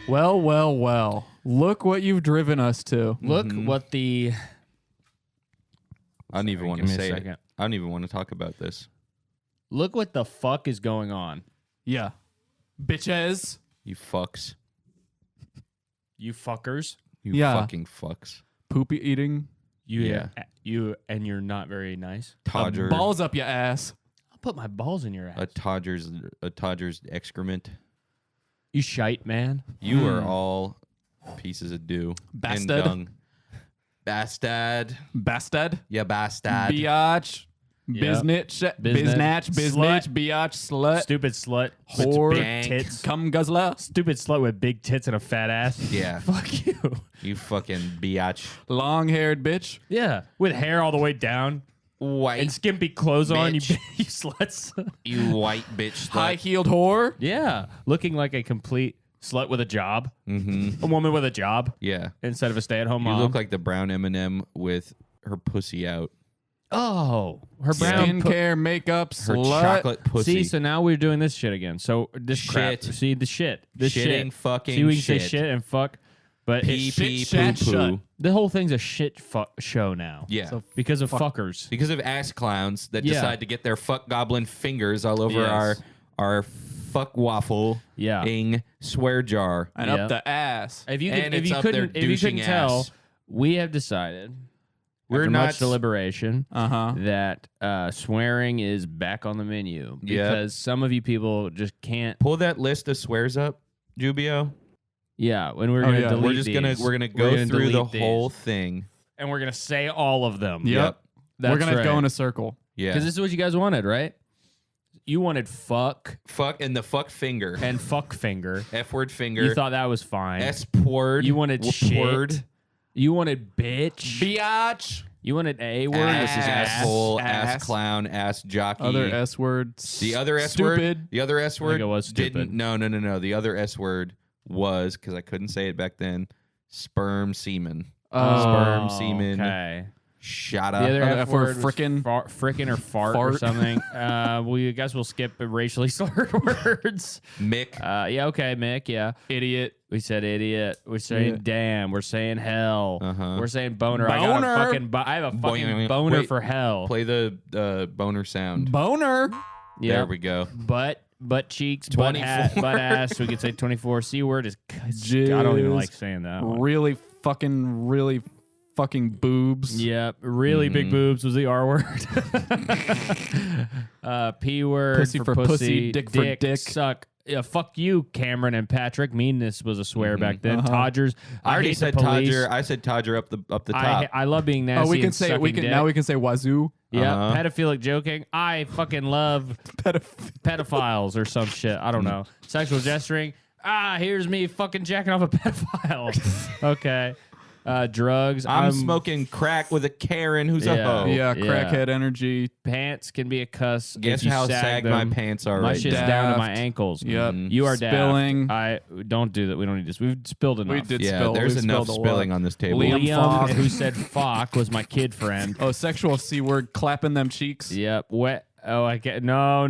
Well, well, well. Look what you've driven us to. Look what the... I don't even want to say it. I don't even want to talk about this. Look what the fuck is going on. Yeah. Bitches. You fucks. You fuckers. You fucking fucks. Poopy eating. You and you're not very nice. Todger. Balls up your ass. I'll put my balls in your ass. A Todger's excrement. You shite, man. You are all pieces of dew. Bastard. And dung. Bastard. Bastard. Yeah, bastard. Biatch. Yep. Biznitch. Biatch. Slut. Stupid slut. Whore. With big tits. Cum guzzler. Stupid slut with big tits and a fat ass. Yeah. Fuck you. You fucking biatch. Long-haired bitch. Yeah. With hair all the way down. White. And skimpy clothes on. You, bitch. you sluts. You white bitch slut. High-heeled whore. Yeah. Looking like a complete slut with a job. Mm-hmm. A woman with a job. Yeah. Instead of a stay-at-home You mom. look like the brown M&M with her pussy out. Oh. Her brown... Skincare, makeup, Her slut. chocolate pussy. See, so now we're doing this shit again. So this crap. Shit. See, the shit. This Shitting shit. fucking See, we can shit. say shit and fuck. But Pee, it's pee, shit, poo, shat, poo. shut. the whole thing's a shit show now. Yeah. So Because of fuckers. Because of ass clowns that Yeah. decide to get their fuck goblin fingers all over Yes. our fuck waffle ing swear jar. And Yeah. up the ass. If you And if it's you up couldn't their if you couldn't douching tell, ass. we have decided We're after not much deliberation Uh-huh. that swearing is back on the menu Yep. because some of you people just can't. Pull that list of swears up, Jubio. Yeah, when we're Oh, gonna yeah. delete We're just gonna these, we're gonna go through the delete these, whole thing. and we're gonna say all of them. Yep. That's We're going to right. go in a circle. Yeah. Because this is what you guys wanted, right? You wanted fuck Fuck and the fuck finger. and fuck finger. F word finger. You thought that was fine. S word. You wanted shit. word. You wanted bitch. Biatch. You wanted a word. Ass, This is asshole, ass ass. clown, ass jockey. Other S words. The other S word. Stupid. The other S word. it was stupid. Didn't. No. The other S word was, because I couldn't say it back then, sperm semen. Sperm semen. Okay. Shut The up. other F F word, word was frickin'. frickin' or fart or Fart. something. Well, you guys will skip racially slurred words. Mick. Yeah, okay, Mick, yeah. Idiot. We said idiot. We're saying Yeah. damn. We're saying hell. Uh-huh. We're saying boner. I got a Boner. fucking I have a fucking Boing. boner Wait, for hell. Play the boner sound. Boner. Yeah. There we go. Butt cheeks, butt 24. butt ass. We could say 24. C word is. I don't even like saying that one. Really fucking boobs. Yep, really big boobs was the R word. P word Pussy for pussy, dick for dick. suck. Yeah, fuck you, Cameron and Patrick. Meanness was a swear back then. Todgers. I already hate said the police. Todger. I said Todger up the top. I love being nasty. Oh, we can and say sucking dick. now we can say wazoo. Yeah, Uh-huh. pedophilic joking. I fucking love pedophiles or some shit. I don't know. Sexual gesturing. Here's me fucking jacking off a pedophile. Okay. Drugs. I'm smoking crack with a Karen who's a Yeah. hoe. Yeah, crackhead energy. Pants can be a cuss. Guess if you how sag sag them. my pants are My right shit's now. down to my Daft. ankles. Yep. You are Spilling. daft. Don't do that. We don't need this. We've spilled enough. We did Yeah, spill. there's We enough spilled a lot. spilling on this table. Liam Liam, Falk. who said fuck, was my kid friend. Oh, sexual C word, clapping them cheeks. Yep. Wet. Oh, I get. No.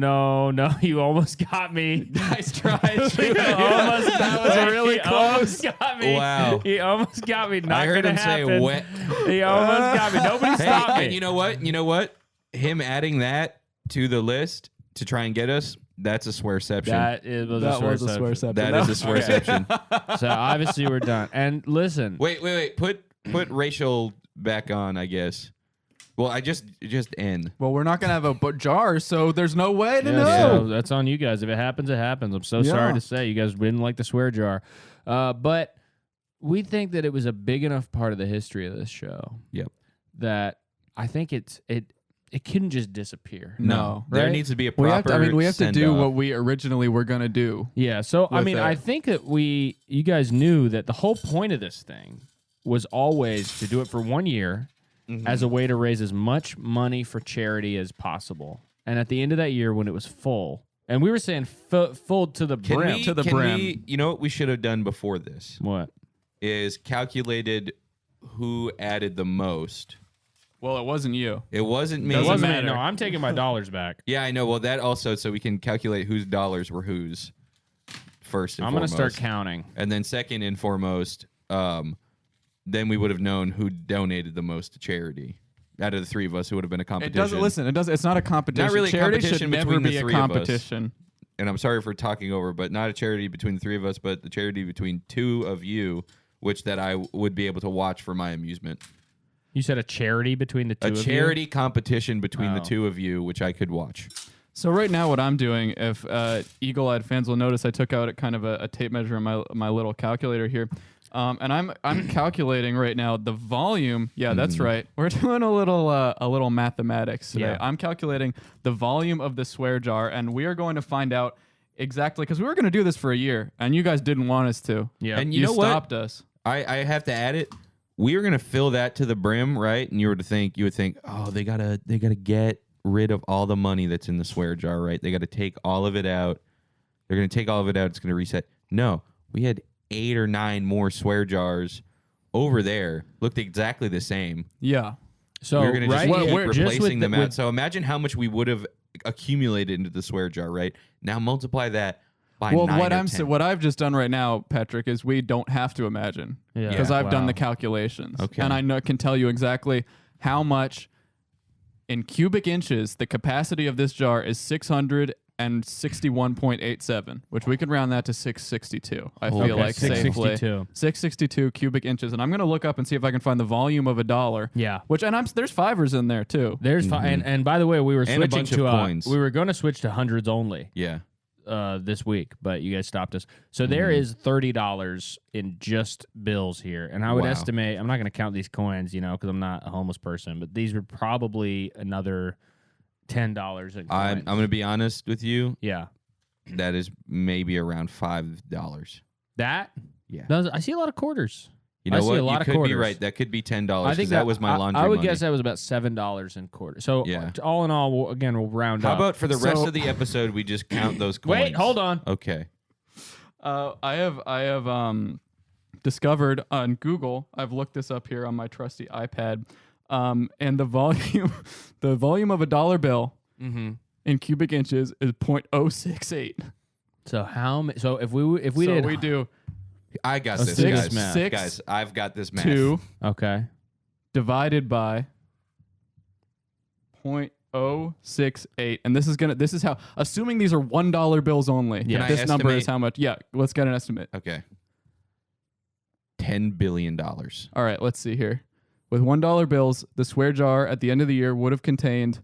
You almost got me. Nice try. That was really close. Almost got me. Wow. He almost got me. Not I heard gonna him say happen. wet. He almost got me. Nobody stopped Hey, me. and you know what? You know what? Him adding that to the list to try and get us, that's a swearception. Was That was a swear. swearception. That is a swearception. So obviously we're done. And listen. Wait. Put racial back on, I guess. Well, I just N. Well, we're not gonna have a jar, so there's no way to Yeah, know. so that's on you guys. If it happens, it happens. I'm so Yeah. sorry to say. You guys didn't like the swear jar. But we think that it was a big enough part of the history of this show. Yep. That I think it couldn't just disappear. No. There Right? needs to be a We proper have to, we have to do send-off. what we originally were gonna do. Yeah. So I With mean, it. I think that you guys knew that the whole point of this thing was always to do it for 1 year as a way to raise as much money for charity as possible. And at the end of that year, when it was full, and we were saying full to the Can brim. we, To the can brim. we- you know what we should have done before this What? is calculated who added the most. Well, it wasn't you. It wasn't me. It Doesn't wasn't me. matter. No, I'm taking my dollars back. Yeah, I know. Well, that also so we can calculate whose dollars were whose first and I'm foremost. gonna start counting. And then second and foremost, then we would have known who donated the most to charity. Out of the three of us, it would have been a competition. It doesn't. Listen, it doesn't. It's not a competition. Not really a Charity competition should never between the be a three of us. competition. And I'm sorry for talking over, but not a charity between the three of us, but the charity between two of you, which that I would be able to watch for my amusement. You said a charity between the two of you? A charity competition between the Oh. two of you, which I could watch. So right now, what I'm doing, if eagle-eyed fans will notice, I took out kind of a tape measure in my little calculator here, and I'm calculating right now the volume. Yeah, that's right. We're doing a little mathematics today. Yeah. I'm calculating the volume of the swear jar, and we are going to find out exactly because we were going to do this for a year, and you guys didn't want us to. Yeah. And You you know what? stopped us. I have to add it. We were gonna fill that to the brim, right? And you would think, oh, they gotta get rid of all the money that's in the swear jar, right? They gotta take all of it out. They're gonna take all of it out. It's gonna reset. No, we had 8 or 9 more swear jars over there. Looked exactly the same. Yeah. So we were gonna right just keep here, just with replacing them the- out. with- So imagine how much we would have accumulated into the swear jar, right? Now multiply that by Well, 9 what or I'm 10. what I've just done right now, Patrick, is we don't have to imagine Yeah. because I've done Wow. the calculations, Okay. and I can tell you exactly how much in cubic inches the capacity of this jar is 661.87, which we could round that to 662. I feel Okay, like safely 662. 662 cubic inches, and I'm gonna look up and see if I can find the volume of a dollar. Yeah. Which there's fivers in there too. There's and by the way, we were And a switching bunch to of coins. we were going to switch to hundreds only Yeah. this week, but you guys stopped us. So there is $30 in just bills here, and I would Wow. estimate I'm not going to count these coins, because I'm not a homeless person, but these were probably another $10 in coins. I'm going to be honest with you. yeah. That is maybe around $5. That Yeah. I see a lot of quarters. You know I see what? a lot you of could quarters. be right. That could be $10. I think that was my laundry I would money. guess that was about $7 in quarters. So Yeah. all in all, we'll round How up. about for the rest So- of the episode, we just count those coins? Wait, hold on. Okay. I have discovered on Google. I've looked this up here on my trusty iPad, and the volume of a dollar bill Mm-hmm. in cubic inches is 0.068. So how many? So if we So did we do I got A this, six guys. math. six Guys, I've got this math. 2 okay. divided by 0.068, and this is how, assuming these are $1 bills only. Yeah. Can I This number is estimate- how much. Yeah, let's get an estimate. Okay. $10 billion. All right, let's see here. With $1 bills, the swear jar at the end of the year would have contained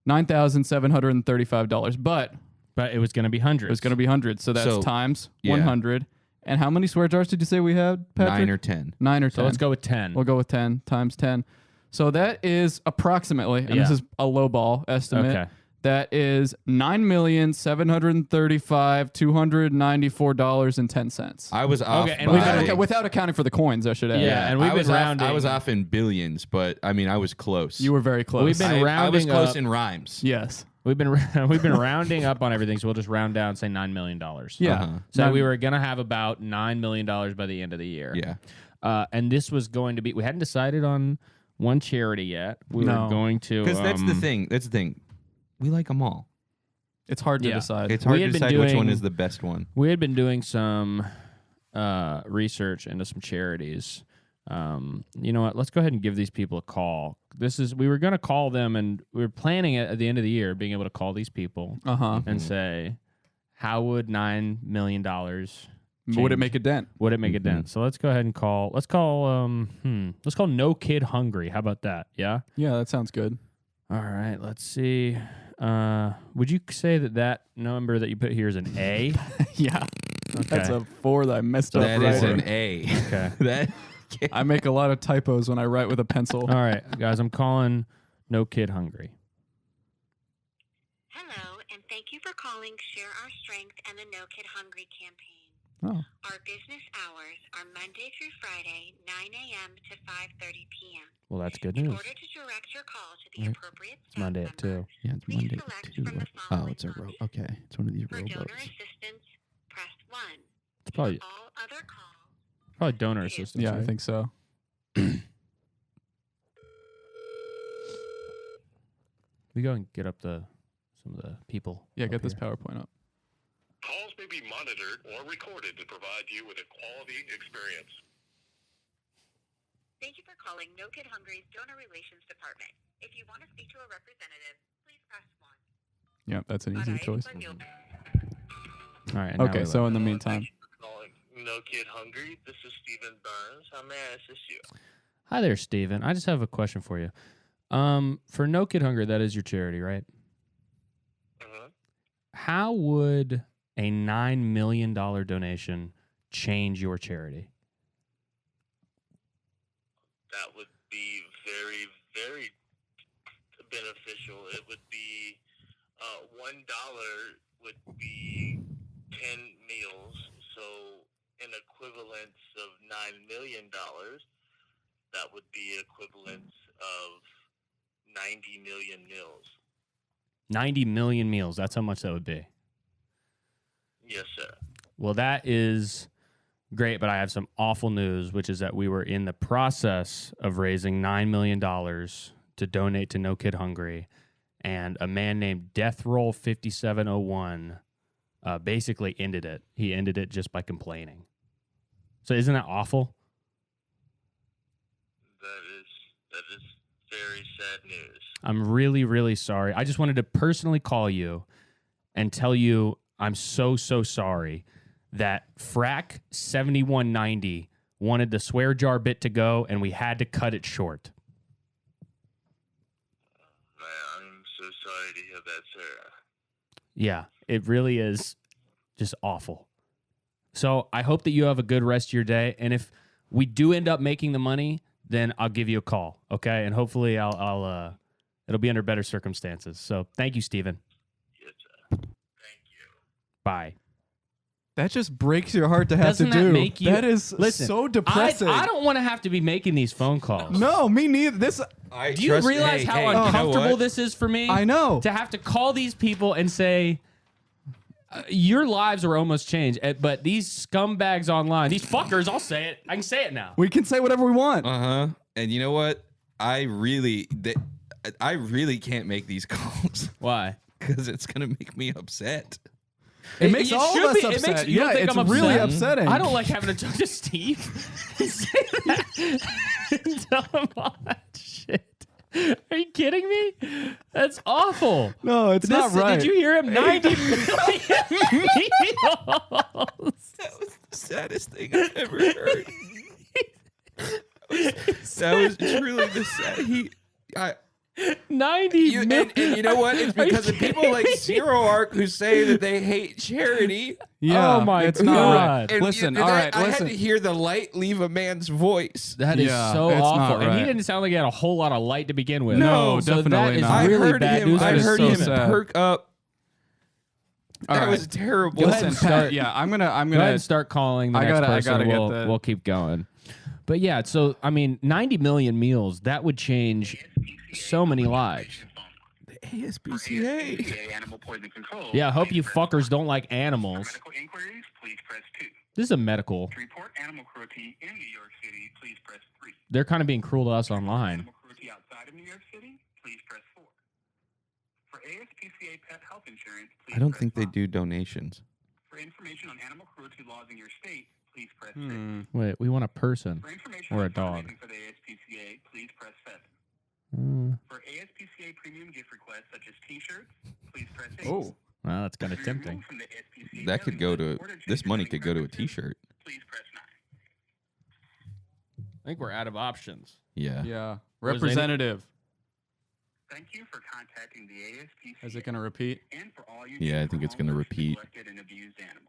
$9,735, but But it was going to be hundreds. it was going to be hundreds, so that's So, times yeah. 100. And how many swear jars did you say we had, Patrick? 9 or 10. 9 or 10. So let's go with 10. We'll go with 10 times 10. So that is approximately, and this Yeah. is a low ball estimate. Okay. That is $9,735,294.10. I was off Okay, and by... Without accounting for the coins, I should add. Yeah, and we've I been was off- rounding. I was off in billions, but I mean, I was close. You were very close. We've been I was rounding close up. in rhymes. Yes. We've been rounding up on everything, so we'll just round down and say $9 million. Yeah. Uh-huh. So we were gonna have about $9 million by the end of the year. Yeah. And this was going to be. We hadn't decided on one charity yet. We No. were going to Because that's the thing. That's the thing. We like them all. It's hard to Yeah. decide. It's hard We to had been decide which one doing- is the best one. We had been doing some research into some charities. You know what? Let's go ahead and give these people a call. We were going to call them, and we were planning it at the end of the year, being able to call these people Uh-huh. and say, how would $9 million Would it make a dent? Would it make a dent? So let's go ahead and call. Let's call. Let's call No Kid Hungry. How about that? Yeah. Yeah, that sounds good. All right. Let's see. Would you say that number that you put here is an A? Yeah. Okay. That's a 4 that I messed up That right is an on. A. Okay. That I make a lot of typos when I write with a pencil. All right, guys. I'm calling No Kid Hungry. Hello, and thank you for calling Share Our Strength and the No Kid Hungry campaign. Oh. Our business hours are Monday through Friday, 9 a.m. to 5:30 p.m. Well, that's good In news. order to direct your call to the Right. appropriate It's staff Monday at member, 2. Yeah, it's Please Monday select too. from the Oh, following it's a row. options. Okay, it's one of these For donor rowboats. assistance, press 1. It's probably For all other calls, donor assistance. Yeah, I right? think so. We go and get up some of the people. Yeah, up get this here. PowerPoint up. Calls may be monitored monitored or recorded to provide you with a quality experience. Thank you for calling No Kid Hungry's Donor Relations Department. If you want to speak to a representative, please press 1. Yep, that's an easy choice. All right. now Okay, we so let- in the meantime, Thank you for calling No Kid Hungry. This is Stephen Burns. How may I assist you? Hi there, Steven. I just have a question for you. For No Kid Hunger, that is your charity, right? Uh-huh. How would a $9 million donation change your charity? That would be very, very beneficial. It would be $1 would be 10 meals, so an equivalence of $9 million. That would be equivalent of 90 million meals. 90 million meals. That's how much that would be. Yes, sir. Well, that is great, but I have some awful news, which is that we were in the process of raising $9 million to donate to No Kid Hungry, and a man named Death Roll 5701 basically ended it. He ended it just by complaining. So isn't that awful? That is very sad news. I'm really, really sorry. I just wanted to personally call you and tell you I'm so, so sorry that Frack 7190 wanted the swear jar bit to go, and we had to cut it short. Man, I'm so sorry to hear that, sir. Yeah, it really is just awful. So I hope that you have a good rest of your day. And if we do end up making the money, then I'll give you a call, okay? And hopefully I'll it'll be under better circumstances. So thank you, Steven. Yes, sir. Thank you. Bye. that just breaks your heart to have Doesn't to that do. make you- That is Listen, so depressing. I don't want to have to be making these phone calls. No, me neither. This Do you realize how uncomfortable this is for me? I know. To have to call these people and say, your lives are almost changed, but these scumbags online, these fuckers, I'll say it. I can say it now. We can say whatever we want. Uh-huh. And you know what? I really can't make these calls Why? because it's gonna make me upset. It makes It all should of us be. It upset. makes- you don't Yeah, think it's I'm really upset? upsetting. I don't like having to talk to Steve and say that and tell him all that shit. Are you kidding me? That's awful. No, it's not right. Did you hear him? 90 million meals. That was the saddest thing I've ever heard. That was truly the sad. 90 million. And you know what? It's Are you because of people kidding like me? Zero Arc who say that they hate charity. Yeah, Oh my it's not right. God. And Listen, and all I, right, I listen. had to hear the light leave a man's voice. That is Yeah, so it's awful. not And he right. didn't sound like he had a whole lot of light to begin with. No, so that definitely is not. I really heard bad him. news. I That is heard so him sad. perk up. All That right. was terrible. Go ahead and Listen, start. Pat, yeah, I'm Go gonna ahead and start calling the I next gotta- I person. gotta get we'll, the- we'll keep going. But yeah, so I mean, 90 million meals, that would change so many lives. ASPCA. Animal Poison Control. Yeah, I hope you please press fuckers 1. don't like For animals. medical inquiries, please press 2. This is a medical. To report animal cruelty in New York City, please press 3. They're kind of being cruel to us online. Animal cruelty outside of New York City, please press 4. For ASPCA pet health insurance, please I don't press think they 5. do donations. For information on animal cruelty laws in your state, please press 6. Wait, we want a person. For information Or on a dog. fundraising for the ASPCA, please press 7. Mm, For ASPCA premium gift requests such as T-shirts, please press 8. Oh, well, that's kind of To be removed tempting. from the ASPCA That could go mailing to list or this change money your could go to a preferences, T-shirt. Please press 9. I think we're out of options. Yeah. yeah. Was Representative. Thank you for contacting the ASPCA. Is it gonna repeat? And for all you Yeah, do I for think it's gonna homeless, repeat. neglected, and abused animals.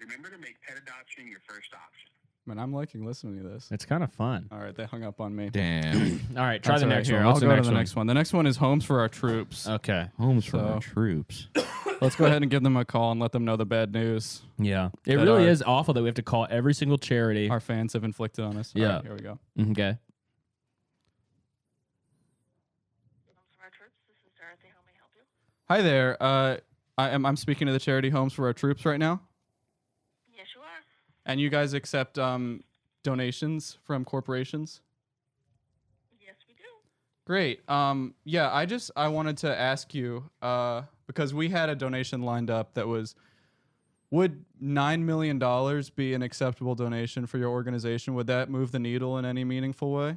Remember to make pet adoption your first option. Man, I'm liking listening to this. It's kind of fun. All right, they hung up on me. Damn. All right, try That's the all right, next here, one. I'll What's go the to next the one? next one. The next one is Homes for Our Troops. Okay. Homes for So- our troops. Let's go ahead and give them a call and let them know the bad news Yeah. It That really are- is awful that we have to call every single charity. our fans have inflicted on us. All Yeah. right, here we go. Okay. Homes for Our Troops, this is Dorothy. How may I help you? Hi there. I'm speaking to the charity Homes for Our Troops right now, Yes, you are. and you guys accept donations from corporations. Yes, we do. Great. Yeah, I wanted to ask you because we had a donation lined up that was Would $9 million be an acceptable donation for your organization? Would that move the needle in any meaningful way?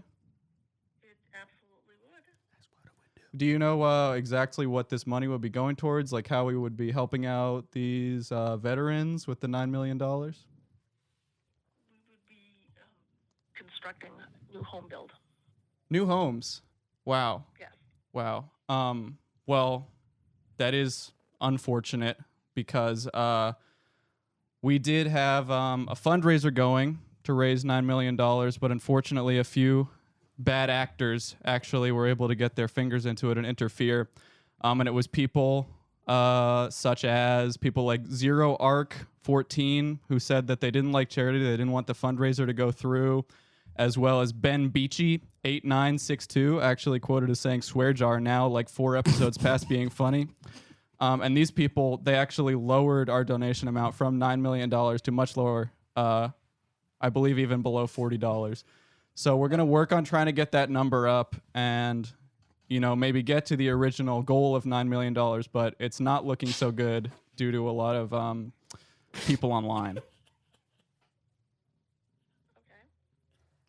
It absolutely would. Do you know exactly what this money would be going towards? Like how we would be helping out these veterans with the $9 million? We would be constructing a new home build. New homes. Wow. Yes. Wow. Well, that is unfortunate because we did have a fundraiser going to raise $9 million, but unfortunately a few bad actors actually were able to get their fingers into it and interfere. And it was people such as people like Zero Arc 14 who said that they didn't like charity, they didn't want the fundraiser to go through, as well as Ben Beachy 8962 actually quoted as saying swear jar now, like 4 episodes past being funny. And these people, they actually lowered our donation amount from $9 million to much lower, I believe even below $40. So we're going to work on trying to get that number up and, you know, maybe get to the original goal of $9 million, but it's not looking so good due to a lot of people online.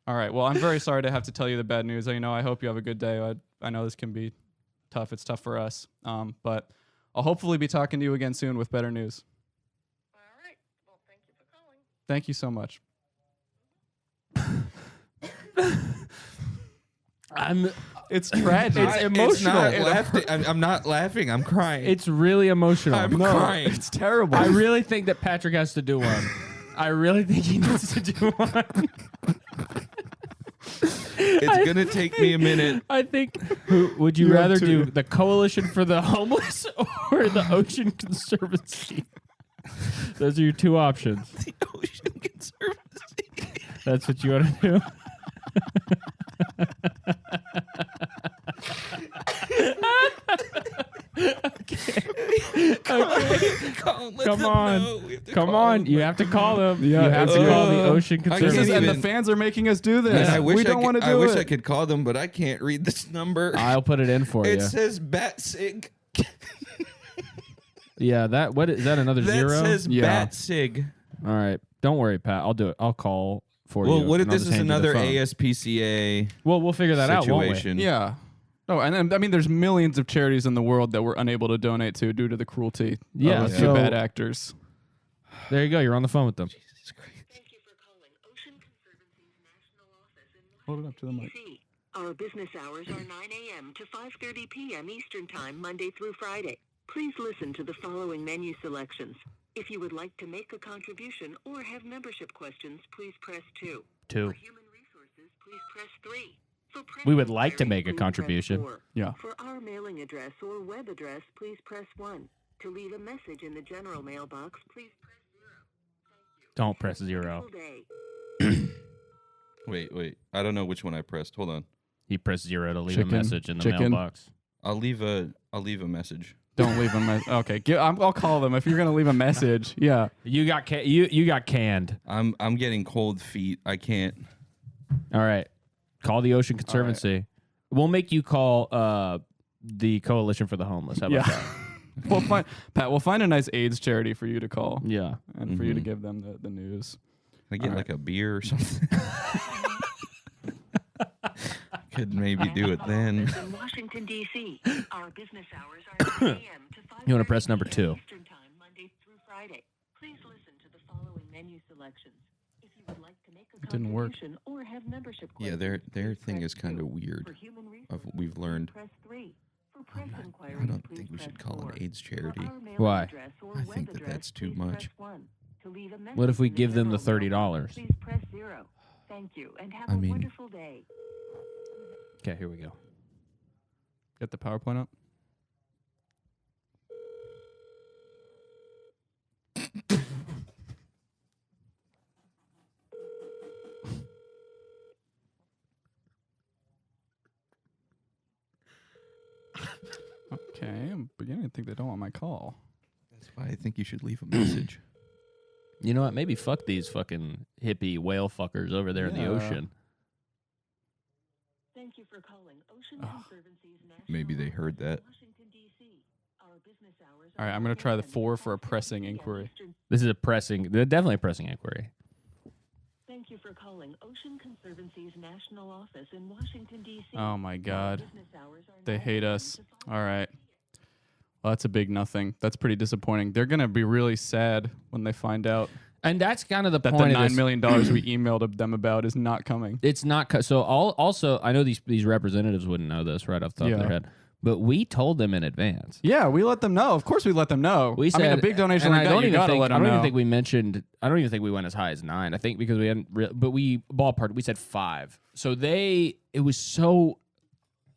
All right. Well, I'm very sorry to have to tell you the bad news. I hope you have a good day. I know this can be tough. It's tough for us. But I'll hopefully be talking to you again soon with better news. All right. Well, thank you for calling. Thank you so much. It's tragic. It's emotional. I'm not laughing. I'm crying. It's really emotional. I'm crying. It's terrible. I really think that Patrick has to do one. I really think he needs to do one. It's going to take me a minute. I think. Would you rather do the Coalition for the Homeless or the Ocean Conservancy? Those are your two options. The Ocean Conservancy. That's what you want to do. Okay. Come on. You have to call them. Yeah, you have to call the Ocean I can't Conservancy. And the even- fans are making us do this. And I wish we don't want to do I wish it. I could call them, but I can't read this number. I'll put it in for It you. says Batsig. Yeah, what is that? Another That zero? says Yeah. Batsig. All right. Don't worry, Pat. I'll do it. I'll call for you. Well, what if and I'll this just is hand you the another phone. ASPCA Well, we'll figure that out, won't we? situation? Yeah. No, and then, I mean, there's millions of charities in the world that we're unable to donate to due to the cruelty Yeah, of a few so- bad actors. There you go. You're on the phone with them. Jesus Christ. Thank you for calling Ocean Conservancy's national office in Hold it up to the mic. DC. Our business hours are 9 a.m. to 5:30 p.m. Eastern Time, Monday through Friday. Please listen to the following menu selections. If you would like to make a contribution or have membership questions, please press 2. 2. For human resources, please press 3. For press We would like to inquiries, make a please contribution. press 4. Yeah. For our mailing address or web address, please press 1. To leave a message in the general mailbox, please press 0. Thank you. Don't press 0. Wonderful day. Wait. I don't know which one I pressed. Hold on. He pressed 0 to leave Chicken, a message in the chicken. mailbox. I'll leave a message. Don't leave a message. Okay, I'll call them if you're gonna leave a message. Yeah. You got you got canned. I'm getting cold feet. I can't. All right. Call the Ocean Conservancy. We'll make you call the Coalition for the Homeless. How about Yeah. We'll find a nice AIDS charity for you to call that? Yeah. and for you to give them the news. Can I get All like a beer or something? Could maybe do it then. In Washington, D.C., our business hours are 9 a.m. to 5 You wanna press number 2. Eastern Time, Monday through Friday. Please listen to the following menu selections. If you would like to make a didn't work. contribution or have membership Yeah, questions, their please thing press is kind 2. of weird. For human Of resources, we've learned. Press 3. For press I inquiries, don't please think we press should call 4. an AIDS For charity. our mailing Why? address or I web think that address, that's too please much. press 1. To leave a What if we message in give them the general $30? mailbox, Please press 0. Thank you, and have I a mean- wonderful day. Okay, here we go. Get the PowerPoint up. Okay, I'm beginning to think they don't want my call. That's why I think you should leave a message. You know what? Maybe fuck these fucking hippie whale fuckers over there in the Yeah. ocean. Thank you for calling Ocean Oh. Conservancy's National Maybe they heard Office in that. Washington, D.C. Our All right, I'm going to try the 4 for a pressing inquiry. This is definitely a pressing inquiry. Thank you for calling Ocean Conservancy's national office in Washington, D.C. Oh, my God. Business hours are They 9 hate a.m. us. to 5 All right. Well, that's a big nothing. That's pretty disappointing. They're going to be really sad when they find out And that's kind of the that point the of $9 this. million we emailed them about is not coming. It's not so. Also, I know these representatives wouldn't know this right off the top of Yeah. their head, but we told them in advance. Yeah, we let them know. Of course we let them know. We said, I mean, a big donation and like I that, don't you even got to think, let I them don't know. even think we mentioned. I don't even think we went as high as 9. I think because we hadn't. But we ballparked. We said 5. So it was so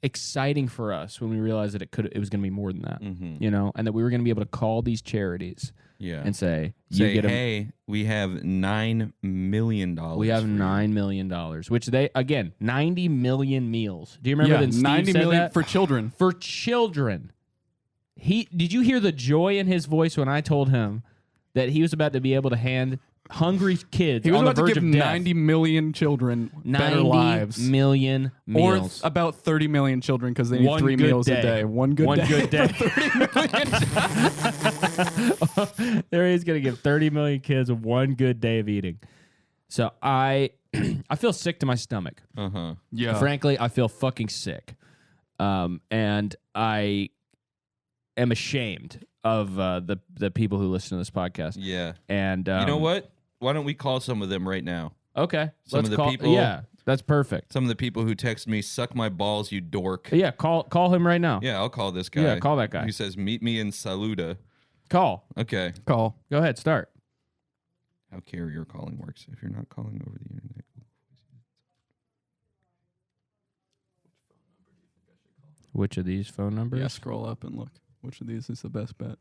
exciting for us when we realized that it was going to be more than that. You know, and that we were going to be able to call these charities Yeah. and say, Say, you get hey, we have $9 million. We have for you." $9 million, which they, again, 90 million meals. Do you remember Yeah, that Steve 90 said million that? for children. For children. Did you hear the joy in his voice when I told him that he was about to be able to hand hungry kids He was on the about to verge give of death 90 million children 90 better lives. million Or meals. about 30 million children because they need One 3 good meals day. a day. One good day. Good day. 30 million. There he's going to give 30 million kids one good day of eating. So I feel sick to my stomach. Uh-huh. Yeah. Frankly, I feel fucking sick. And I am ashamed of the people who listen to this podcast. Yeah. And You know what? Why don't we call some of them right now? Okay. Some of the people- Yeah, that's perfect. Some of the people who text me, suck my balls, you dork. Yeah, call him right now. Yeah, I'll call this guy. Yeah, call that guy. He says, meet me in Saluda. Call. Okay. Call. Go ahead, start. How carrier calling works. If you're not calling over the internet. Which of these phone numbers? Yeah, scroll up and look. Which of these is the best bet?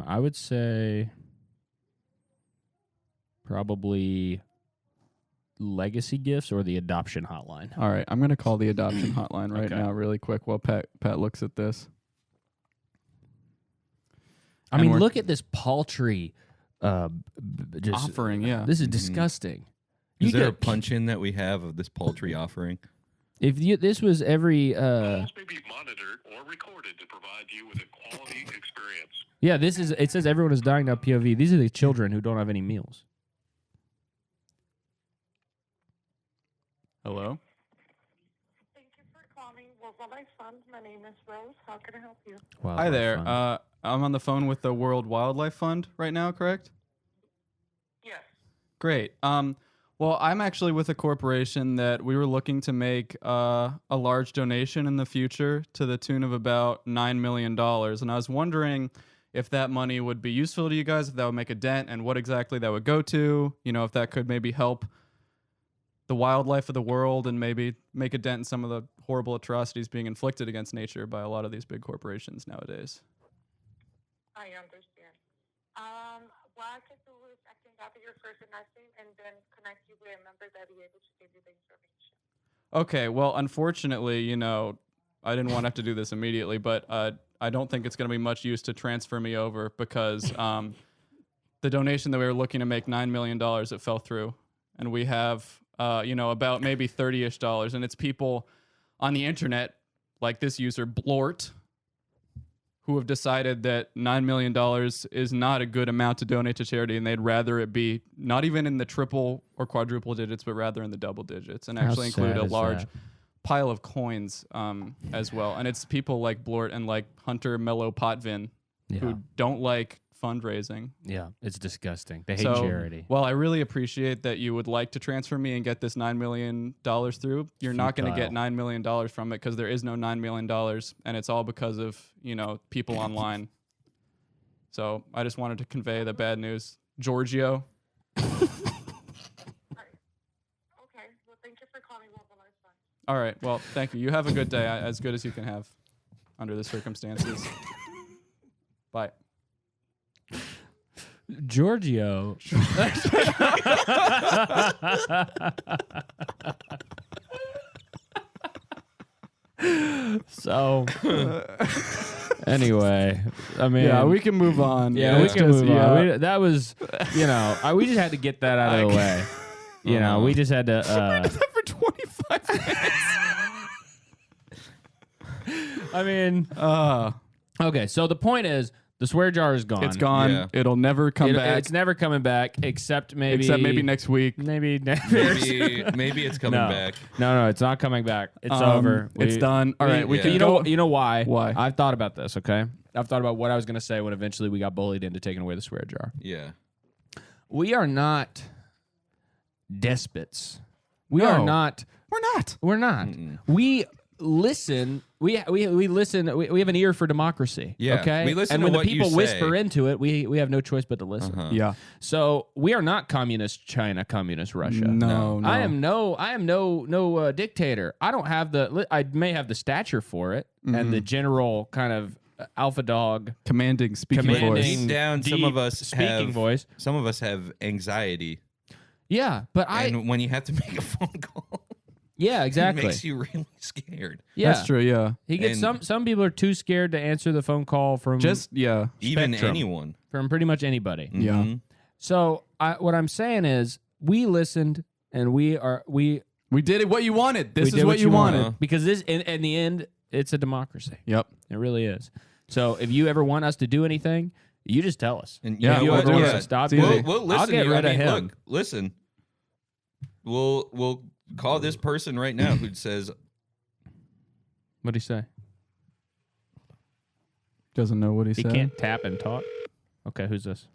I would say probably legacy gifts or the adoption hotline. All right, I'm going to call the adoption hotline right Okay. now really quick while Pat looks at this. I And mean, we're- look at this paltry just Offering, yeah. This is disgusting. Is You there a get- punch in that we have of this paltry offering? If this was every Calls may be monitored or recorded to provide you with a quality experience. yeah, it says everyone is dying now POV. These are the children who don't have any meals. Hello? Thank you for calling Wildlife Fund. My name is Rose. How can I help you? Wow, Hi there. fun. I'm on the phone with the World Wildlife Fund right now, correct? Yes. Great. Well, I'm actually with a corporation that we were looking to make a large donation in the future to the tune of about $9 million. And I was wondering if that money would be useful to you guys, if that would make a dent, and what exactly that would go to. You know, if that could maybe help the wildlife of the world and maybe make a dent in some of the horrible atrocities being inflicted against nature by a lot of these big corporations nowadays. I understand. What I can do is I can gather your first and last name and then connect you with a member that will be able to give you the information. Okay, well, unfortunately, you know, I didn't want to have to do this immediately, but I don't think it's going to be much use to transfer me over because the donation that we were looking to make, $9 million, it fell through. And we have, about maybe $30-ish, and it's people on the internet, like this user, Blort, who have decided that $9 million is not a good amount to donate to charity, and they'd rather it be not even in the triple or quadruple digits, but rather in the double digits, and How actually include sad a is large that? pile of coins as well. And it's people like Blort and like Hunter Mello Potvin Yeah. who don't like fundraising. Yeah, it's disgusting. They hate So, charity. well, I really appreciate that you would like to transfer me and get this $9 million through. You're not going to get Futile. $9 million from it because there is no $9 million, and it's all because of, people online. So I just wanted to convey the bad news. Giorgio. Okay. Well, thank you for calling Wildlife Fund. All right. Well, thank you. You have a good day, as good as you can have under the circumstances. Bye. Giorgio. So, anyway, I mean, Yeah, we can move on. yeah, we It's can just- move yeah. on. That was, we just had to get that out of the way. We just had to. that for 25 minutes. I mean, okay. So the point is, the swear jar is gone. It's gone. Yeah. It'll never come back. It's never coming back, except maybe next week. maybe Maybe it's coming no. back. No, it's not coming back. It's over. It's done. All right, we yeah. can You go. know, you know why? Why? I've thought about this. Okay, I've thought about what I was going to say when eventually we got bullied into taking away the swear jar. Yeah. We are not despots. We are not. We're not. We're not. We listen. We listen. We have an ear for democracy. Yeah, Okay. we listen and to when what the you people say. whisper into it, we have no choice but to listen. Yeah. So we are not communist China, communist Russia. No. I am no dictator. I don't have the. I may have the stature for it and the general kind of alpha dog Commanding speaking commanding voice. Deep down, some deep of us speaking have voice. Some of us have anxiety, Yeah, but and when you have to make a phone call, yeah, exactly. it makes you really scared. Yeah, That's true. Yeah. He gets And- some people are too scared to answer the phone call from Even Spectrum. anyone. from pretty much anybody. Yeah. Mhm. So what I'm saying is we listened and we We did what you wanted. This did is what you wanted. wanted. because this in the end it's a democracy. Yep. It really is. So if you ever want us to do anything, you just tell us. And Yeah, you know we'll what? do Yeah. it. Stop. It's easy. We'll listen I'll get to you. rid I of mean, him. Look, listen. We'll call this person right now who says, What'd he say? Doesn't know what he He said. can't tap and talk. Okay, who's this?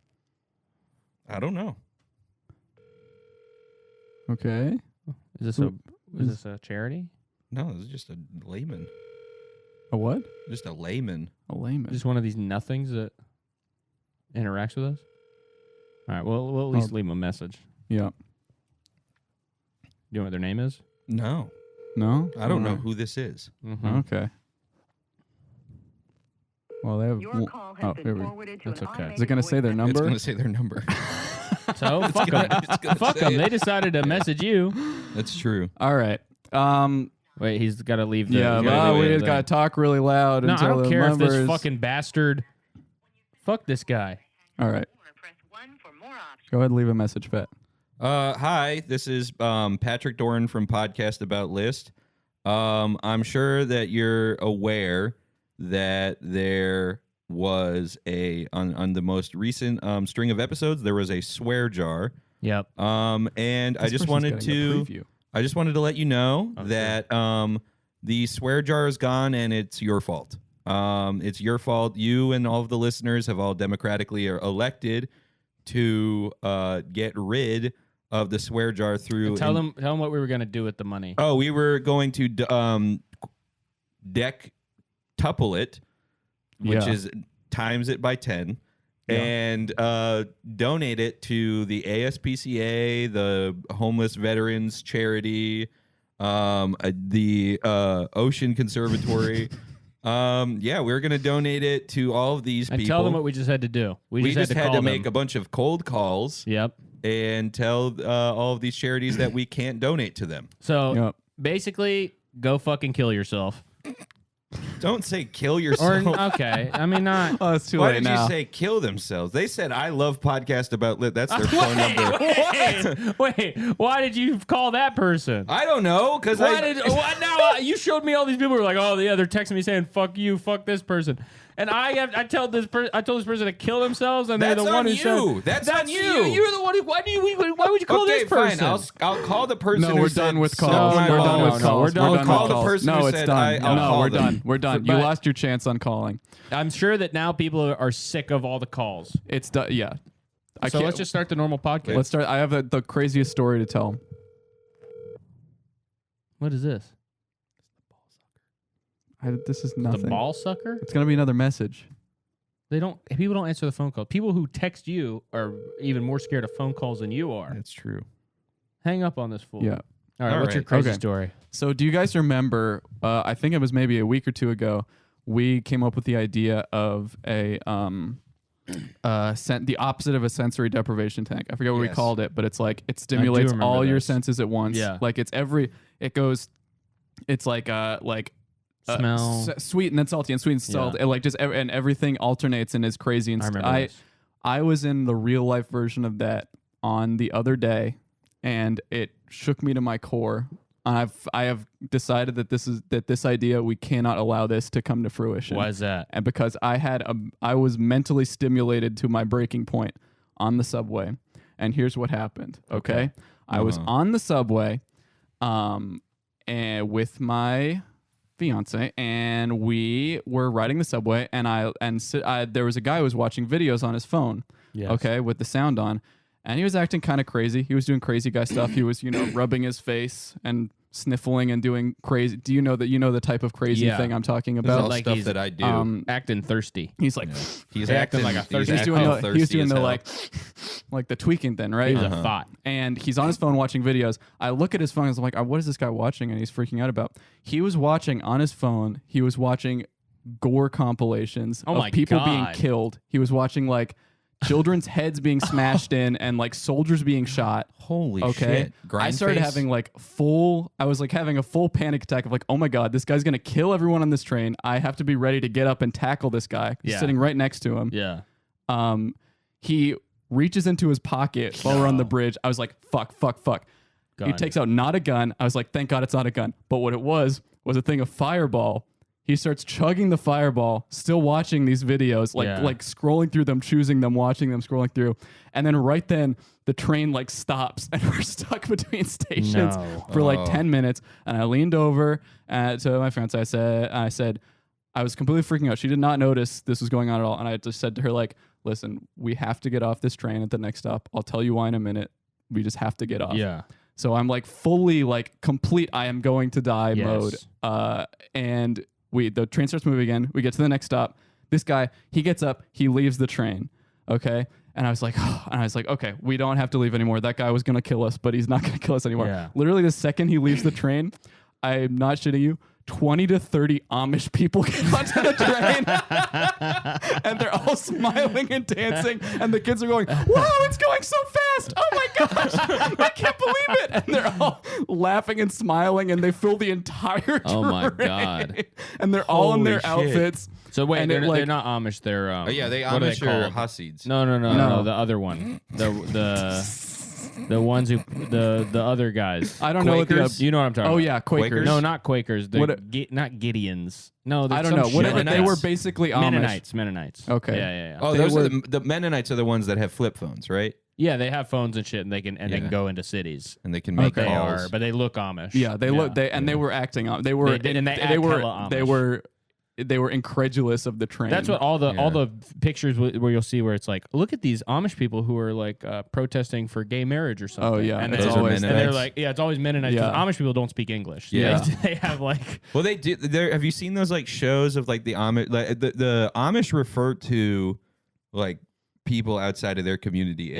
I don't know. Okay. Is this a charity? No, this is just a layman. A what? Just a layman. A layman. Just one of these nothings that interacts with us? All right, well, we'll at least leave him a message. Yeah. You know what their name is? No, No. I don't know Alright. who this is. Mm-hmm. Okay. Well, they have. Your call has here been we. forwarded to That's an okay. automated Is it going to say their voice number? It's going to say their number. So fuck them. It's gonna Fuck say them. They it. decided to message you. That's true. All right. Wait, he's got to leave the. Yeah. he's gotta Well, leave we the just got to talk really loud. No, until I don't the care if numbers. this fucking bastard. Fuck this guy. All right. Or press 1 for more options. Go ahead and leave a message, Pat. Hi, this is Patrick Doran from Podcast About List. I'm sure that you're aware that there was on the most recent string of episodes, there was a swear jar. Yep. And I This just person's wanted getting a to preview. I just wanted to let you know Oh, that the swear jar is gone and it's your fault. It's your fault. You and all of the listeners have all democratically elected to get rid of the swear jar through. Tell them what we were gonna do with the money. Oh, we were going to tuple it, which Yeah. is times it by 10. Yeah. And donate it to the ASPCA, the Homeless Veterans Charity, the Ocean Conservatory. We're going to donate it to all of these And people. tell them what we just had to do. We just had call to make a them. bunch of cold calls Yep. and tell all of these charities that we can't donate to them. So Yep. basically, go fucking kill yourself. Don't say kill Or yourself. okay, I mean not. Oh, it's too Why late did now. you say kill themselves? They said, I love Podcast About Lit. That's their phone number. Wait, why did you call that person? I don't know, because Now you showed me all these people who were like, oh yeah, they're texting me saying fuck you, fuck this person, and I told this person to kill themselves, and That's they're the one on who you. said That's on you. You're the one who. Why would you call okay, this person? fine. I'll call the person. No, who we're said, done with "Suck calls. my We're done balls." with calls. We're done We're with done calls. with Call the person No, who it's said, done. I'll No, call we're them. done. We're done. You But- lost your chance on calling. I'm sure that now people are sick of all the calls. It's done. Yeah. So let's just start the normal podcast. Let's start. I have the craziest story to tell. What is this? This is nothing. The ball sucker? It's gonna be another message. People don't answer the phone call. People who text you are even more scared of phone calls than you are. That's true. Hang up on this fool. Yeah. All right, All what's your right. crazy Okay. story? So, do you guys remember? I think it was maybe a week or two ago. We came up with the idea of the opposite of a sensory deprivation tank. I forget what we Yes. called it, but it's like it stimulates remember all your this. senses at once. Yeah. Like it's like Smell. sweet and then salty and sweet and salty. Yeah. And like and everything alternates and is crazy. And I remember this. I was in the real life version of that on the other day, and it shook me to my core. I have decided that this idea, we cannot allow this to come to fruition. Why is that? And because I was mentally stimulated to my breaking point on the subway. And here's what happened. Okay. I was on the subway and with my fiance, and we were riding the subway, and there was a guy who was watching videos on his phone. Yes. Okay, with the sound on. And he was acting kind of crazy. He was doing crazy guy stuff. He was, rubbing his face and sniffling and doing crazy. Do you know the type of crazy Yeah. thing I'm talking This is about? all like stuff he's, that I do. Acting thirsty. He's like, He's acting like a he's thirsty- he's acting doing the, thirsty he was doing as the hell. like the tweaking thing, right? He's a thought. And he's on his phone watching videos. I look at his phone and I'm like, what is this guy watching? And he's freaking out about. He was watching on his phone. He was watching gore compilations Oh of my people being God. killed. He was watching like children's heads being smashed in and like soldiers being shot. Holy Okay. shit. Grind I started face? having I was like having a full panic attack of like, oh my God, this guy's going to kill everyone on this train. I have to be ready to get up and tackle this guy. He's Yeah. sitting right next to him. Yeah. He reaches into his pocket while we're on the bridge. I was like, fuck. He Gun. takes out not a gun. I was like, thank God it's not a gun. But what it was a thing of Fireball. He starts chugging the Fireball, still watching these videos, like scrolling through them, choosing them, watching them, scrolling through. And then right then the train like stops and we're stuck between stations for like 10 minutes. And I leaned over to my fiance. I said, I was completely freaking out. She did not notice this was going on at all. And I just said to her, like, listen, we have to get off this train at the next stop. I'll tell you why in a minute. We just have to get off. Yeah. So I'm like fully like complete I am going to die Yes. mode. And the train starts moving again. We get to the next stop. This guy, he gets up, he leaves the train. Okay. And I was like, okay, we don't have to leave anymore. That guy was going to kill us, but he's not going to kill us anymore. Yeah. Literally the second he leaves the train, I'm not shitting you, 20 to 30 Amish people get onto the train and they're all smiling and dancing and the kids are going, wow, it's going so fast. Oh my gosh, I can't believe it. And they're all laughing and smiling and they fill the entire train. Oh my God. And they're all in their Holy shit. outfits. So wait, And they're, it, like- they're not Amish. They're Oh, yeah, they what are Amish are called? Hasids. No, the other one. The ones who the other guys. I don't know what Quakers? You know what I'm talking Oh about. yeah, Quakers. No, not Quakers. They're What not Gideons. No, I don't some know. shit Whatever. like They that. were basically Amish. Mennonites. Okay. Yeah. Oh, They those were- are the Mennonites are the ones that have flip phones, right? Yeah, they have phones and shit, and they can Yeah. go into cities. And they can make They calls. are, but they look Amish. Yeah, they look. They were acting on. They were. They did, and they act hella Amish. They were incredulous of the train. That's what all the pictures where you'll see where it's like, look at these Amish people who are like protesting for gay marriage or something. Oh yeah, and it's those are always. and they're Mennonites. like, yeah, it's always Mennonites. 'Cause Yeah. Amish people don't speak English. Yeah. They have like, Well, they do. Have you seen those like shows of like the Amish? Like, the Amish refer to like people outside of their community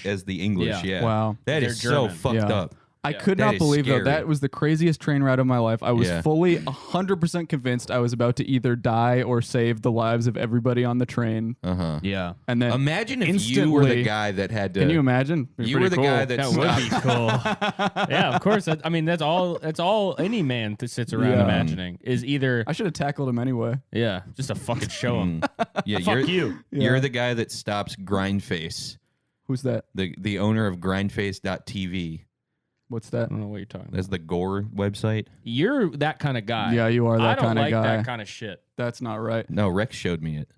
as the English. Yeah. Yeah. Wow. That They're is so German. fucked Yeah. up. I Yeah. could That not is believe scary. though that was the craziest train ride of my life. I was Yeah. fully 100% convinced I was about to either die or save the lives of everybody on the train. yeah, And then Imagine if you were the instantly- guy that had to. Can you imagine? It'd be You were pretty the cool. guy that that would be cool. Yeah, of course. I mean, that's all any man that sits around Yeah. imagining is either I should have tackled him anyway. just to fucking show him. Yeah, Fuck you're, you. You're Yeah. the guy that stops Grindface, Who's that? the owner of Grindface.tv. What's I that? don't know what you're talking about. That's the Gore website. You're that kind of guy. Yeah, you are I that don't kind of like guy. that kind of shit. That's not right. No, Rex showed me it.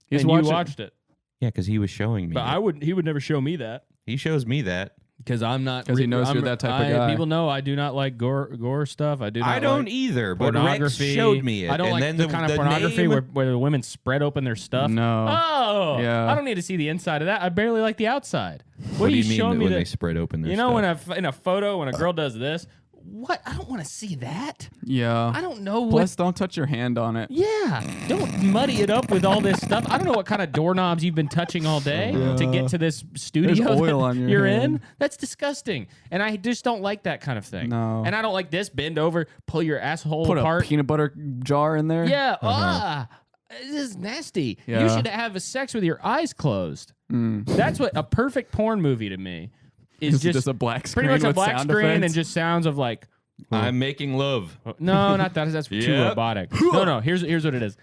He's And you watching. watched it, Yeah, because he was showing me. but it. he would never show me that. He shows me that. Because I'm not. 'Cause he knows you're that type of guy. People know I do not like gore stuff. I do. Not I don't like either, but Rex pornography. showed me it. I don't and like then the kind of the pornography name- where the women spread open their stuff. No. Oh, Yeah. I don't need to see the inside of that. I barely like the outside. What are do you showing mean me when they that? spread open their You know, stuff? in a photo when a girl does this, what? I don't want to see that. Yeah. I don't know what. Plus, don't touch your hand on it. Yeah, don't muddy it up with all this stuff. I don't know what kind of doorknobs you've been touching all day to get to this studio There's oil that on your you're hand. in. That's disgusting, and I just don't like that kind of thing. No. And I don't like this. Bend over, pull your asshole Put apart. a peanut butter jar in there. Yeah. This is nasty. You Yeah. should have a sex with your eyes closed. That's what a perfect porn movie to me is. Is it just a black pretty screen much a with black sound screen and effects? just sounds of like. I'm making love. No, not that. That's too Yep. robotic. No. Here's what it is.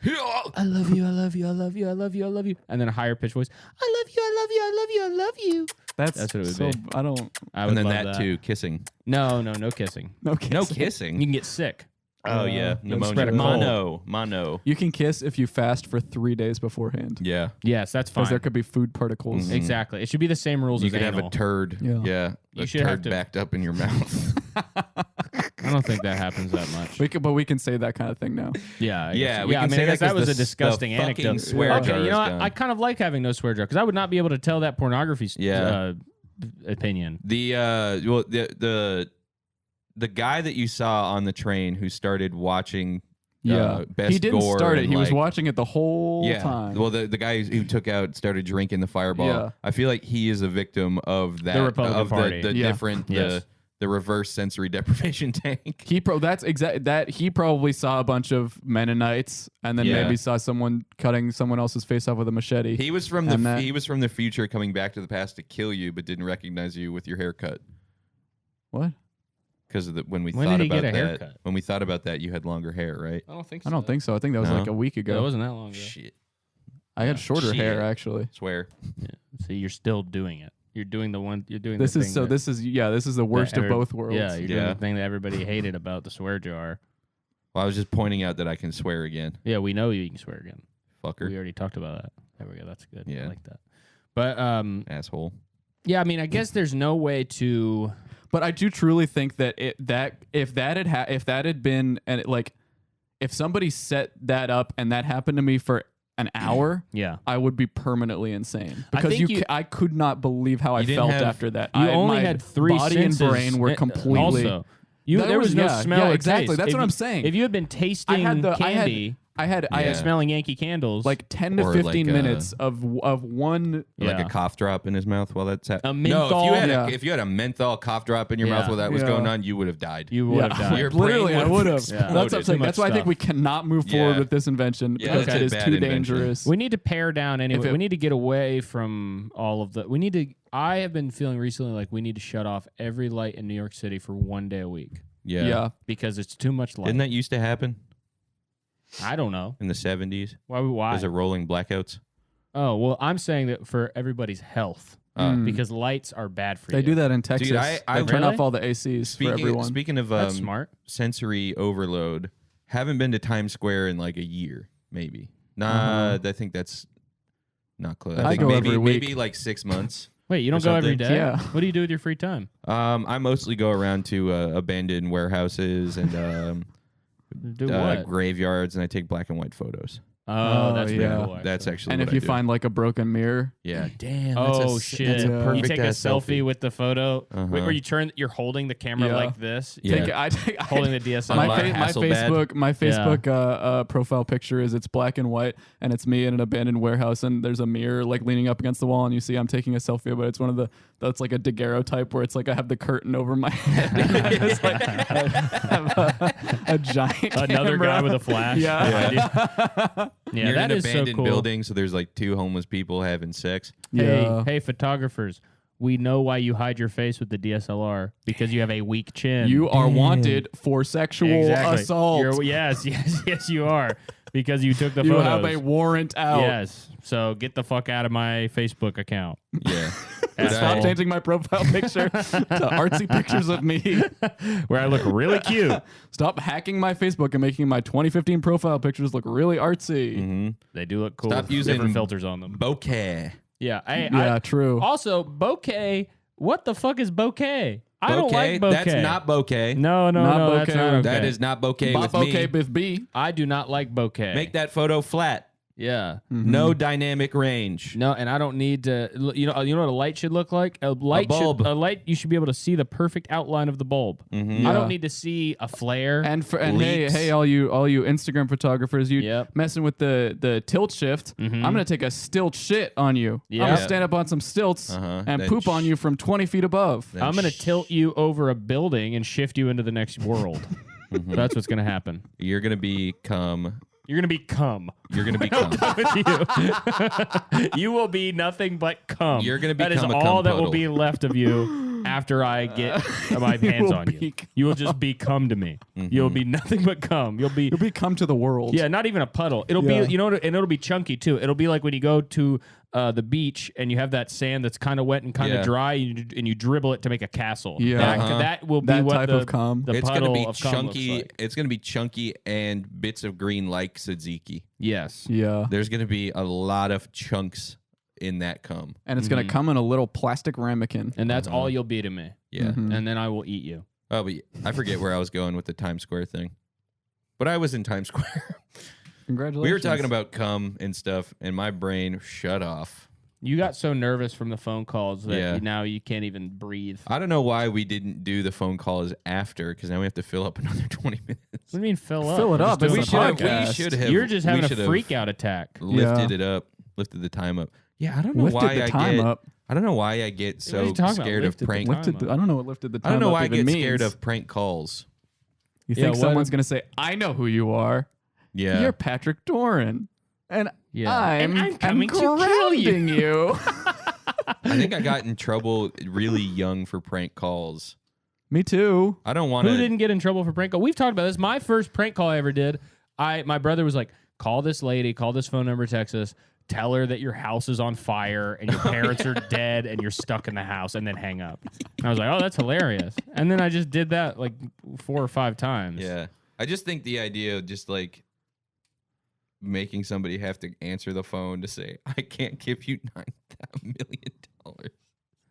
I love you. I love you. I love you. I love you. I love you. And then a higher pitched voice. I love you. I love you. I love you. I love you. That's what it would so, be. I don't. I would And then love that too, kissing. No kissing. No kiss. No You kissing. can get sick. Oh yeah, You'll spread pneumonia. a cold. Mono. You can kiss if you fast for 3 days beforehand. Yeah. Yes, that's fine. Because there could be food particles. Mhm. Exactly. It should be the same rules You as could have anal. a turd. Yeah. You A should have turd to- backed up in your mouth. I don't think that happens that much. But we can say that kind of thing now. Yeah, I Yeah, guess. we can I mean, say I guess that that 'cause was a the disgusting fucking anecdote. swear Okay, jar you is know what? gone. I kind of like having no swear jar because I would not be able to tell that pornography opinion. The guy that you saw on the train who started watching Yeah. Best He didn't Gore start it. and, He was like- watching it the whole time. Well, the guy who took out started drinking the Fireball. Yeah. I feel like he is a victim of that. Republican of Party. the Yeah. different Yes. the reverse sensory deprivation tank. He probably saw a bunch of Mennonites and then Yeah. maybe saw someone cutting someone else's face off with a machete. He was from And that- he was from the future coming back to the past to kill you, but didn't recognize you with your haircut. What? Because when we When thought did he about get a that, haircut? when we thought about that, you had longer hair, right? I don't think so. I don't think so. I think that was No? like a week It ago. wasn't that long ago. Shit, I had shorter Shit. hair actually. swear. Yeah. See, you're still doing it. You're doing the one. You're doing. This the is thing so. that- This is this is the worst of every- both worlds. Yeah, you're doing Yeah. the thing that everybody hated about the swear jar. Well, I was just pointing out that I can swear again, Yeah, we know you can swear again. fucker, We already talked about that. There we go. That's good. I Yeah. like that. But asshole. yeah, I mean, I guess there's no way to. But I do truly think that if that had been and if somebody set that up and that happened to me for an hour, Yeah. I would be permanently insane I because think I could not believe how I You didn't felt have- after that. You my only had three body senses. and brain were completely. Also, there There was was- no yeah, smell. yeah, or exactly. taste. That's If what you- I'm saying. If you had been tasting candy, I had Yeah. smelling Yankee candles, like 10 to Or 15 like, minutes of one. Like Yeah. a cough drop in his mouth while that's happening. A No, menthol- Yeah. if you had a menthol cough drop in your mouth Yeah. while that was Yeah. going on, you would have died. you would have died. Your brain Literally, I would've would have. exploded. That's what I'm saying. Too That's why I much think we cannot move forward Yeah. with this invention Yeah, because that's it a is bad too invention. dangerous. We need to pare down anyway. it- We need to get away from all of the. We need to. I have been feeling recently like we need to shut off every light in New York City for 1 day a week Yeah. because it's too much light. Didn't that used to happen I don't know in the 70s? why. Why? Was it rolling blackouts? Oh well, I'm saying that for everybody's health Mm. because lights are bad for you. They do that in Texas. I they turn really? off all the ACs for everyone. Speaking of That's smart. sensory overload, haven't been to Times Square in like a year, maybe. Nah, I think that's not close. I think go maybe every week. maybe like 6 months. Wait, you don't or go every something. day? Yeah. What do you do with your free time? I mostly go around to abandoned warehouses and Do what? graveyards, and I take black and white photos. Oh, that's yeah. pretty cool. That's actually and what if you I do. find like a broken mirror, Yeah, damn. Oh that's shit! That's a Yeah. You perfect take a ass selfie with the photo, Uh-huh. where you you're holding the camera Yeah. like this, Yeah. I take holding the DSLR. my, Unlock my Hasselblad. Facebook profile picture is it's black and white and it's me in an abandoned warehouse and there's a mirror like leaning up against the wall and you see I'm taking a selfie, but it's one of that's like a daguerreotype where it's like I have the curtain over my head. And I just, like, have a giant Another camera. guy with a flash. Yeah. Yeah, You're that in an is so abandoned cool. building, so there's like 2 homeless people having sex. Yeah. Hey, photographers, we know why you hide your face with the DSLR because you have a weak chin. You are wanted for sexual Exactly. assault. Yes, you are because you took the You photos. have a warrant out. Yes, so get the fuck out of my Facebook account. Yeah. Stop changing my profile picture to artsy pictures of me. Where I look really cute. Stop hacking my Facebook and making my 2015 profile pictures look really artsy. Mm-hmm. They do look cool. Stop with using different filters on them. Bokeh. Yeah, Yeah, true. Also, bokeh. What the fuck is bokeh? I don't like bokeh. That's not bokeh. No, Not that's bokeh. not okay. That is not bokeh Bop with me. okay with B. I do not like bokeh. Make that photo flat. Yeah. No dynamic range. No, and I don't need to. You know what a light should look like? A light bulb. Should, a light. You should be able to see the perfect outline of the bulb. Mhm. I Yeah. don't need to see a flare. And Leaks. hey, all you Instagram photographers, you Yep. messing with the tilt shift. I'm gonna take a stilt shit on you. I'm Yeah. gonna stand up on some stilts Uh-huh. and Then poop on you from 20 feet above. Then I'm gonna tilt you over a building and shift you into the next world. That's what's gonna happen. You're gonna become. You're gonna be cum. You're gonna become. With you, you will be nothing but cum. You're gonna That is become a all cum that will puddle. be left of you. after I get my hands on you. You will just be cum to me. You'll be nothing but cum. You'll be come to the world. Yeah, not even a puddle. It'll be, you know, and it'll be chunky too. It'll be like when you go to the beach and you have that sand that's kind of wet and kind of dry, and you dribble it to make a castle. Yeah, that will be that what type of cum. the It's puddle gonna be of cum looks chunky. like. It's gonna be chunky and bits of green like tzatziki. Yes. Yeah, There's gonna be a lot of chunks in that cum. and it's gonna come in a little plastic ramekin. And that's all you'll be to me. Yeah. And then I will eat you. Oh, but I forget where I was going with the Times Square thing. But I was in Times Square. Congratulations. We were talking about cum and stuff, and my brain shut off. You got so nervous from the phone calls that Yeah. now you can't even breathe. I don't know why we didn't do the phone calls after, because now we have to fill up another 20 minutes. What do you mean fill up? Fill it We're up. just It's doing a a podcast. We should have. You're just having we a should have freak out attack. Lifted Yeah. it up, lifted the time up. Yeah, I don't know Lifted why the I time get. up. I don't know why I get What are so you talking about? scared of Lifted the prank. time Lifted up. I don't know what lifted the time I don't know up why I even get scared means. of prank calls. You Yeah, think what someone's if- gonna say, "I know who you are. Yeah, You're Patrick Doran, and Yeah. I'm And I'm coming to kill grounding you." I think I got in trouble really young for prank calls. Me too. I don't want Who to. didn't get in trouble for prank call? We've talked about this. My first prank call I ever did, my brother was like, call this lady, call this phone number, text us, tell her that your house is on fire and your parents are dead and you're stuck in the house, and then hang up. And I was like, oh, that's hilarious. And then I just did that like 4 or 5 times. Yeah, I just think the idea of just like making somebody have to answer the phone to say, "I can't give you $9 million."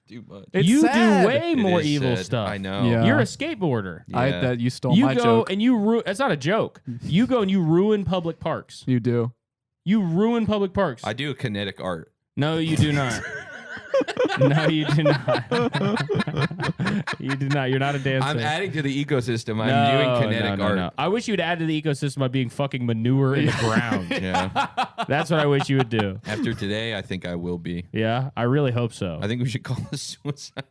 Too much. It's you sad. do way It more is evil sad. stuff. I know. Yeah. You're a skateboarder. Yeah. I that you stole You my go joke. and you that's not a joke. You go and you ruin public parks. You do. You ruin public parks. I do a kinetic art. No, you do not. No, you do not. You do not. You're not a dancer. I'm adding to the ecosystem. I'm doing kinetic art. No. I wish you'd add to the ecosystem by being fucking manure in the ground. Yeah. That's what I wish you would do. After today, I think I will be. Yeah, I really hope so. I think we should call this suicide.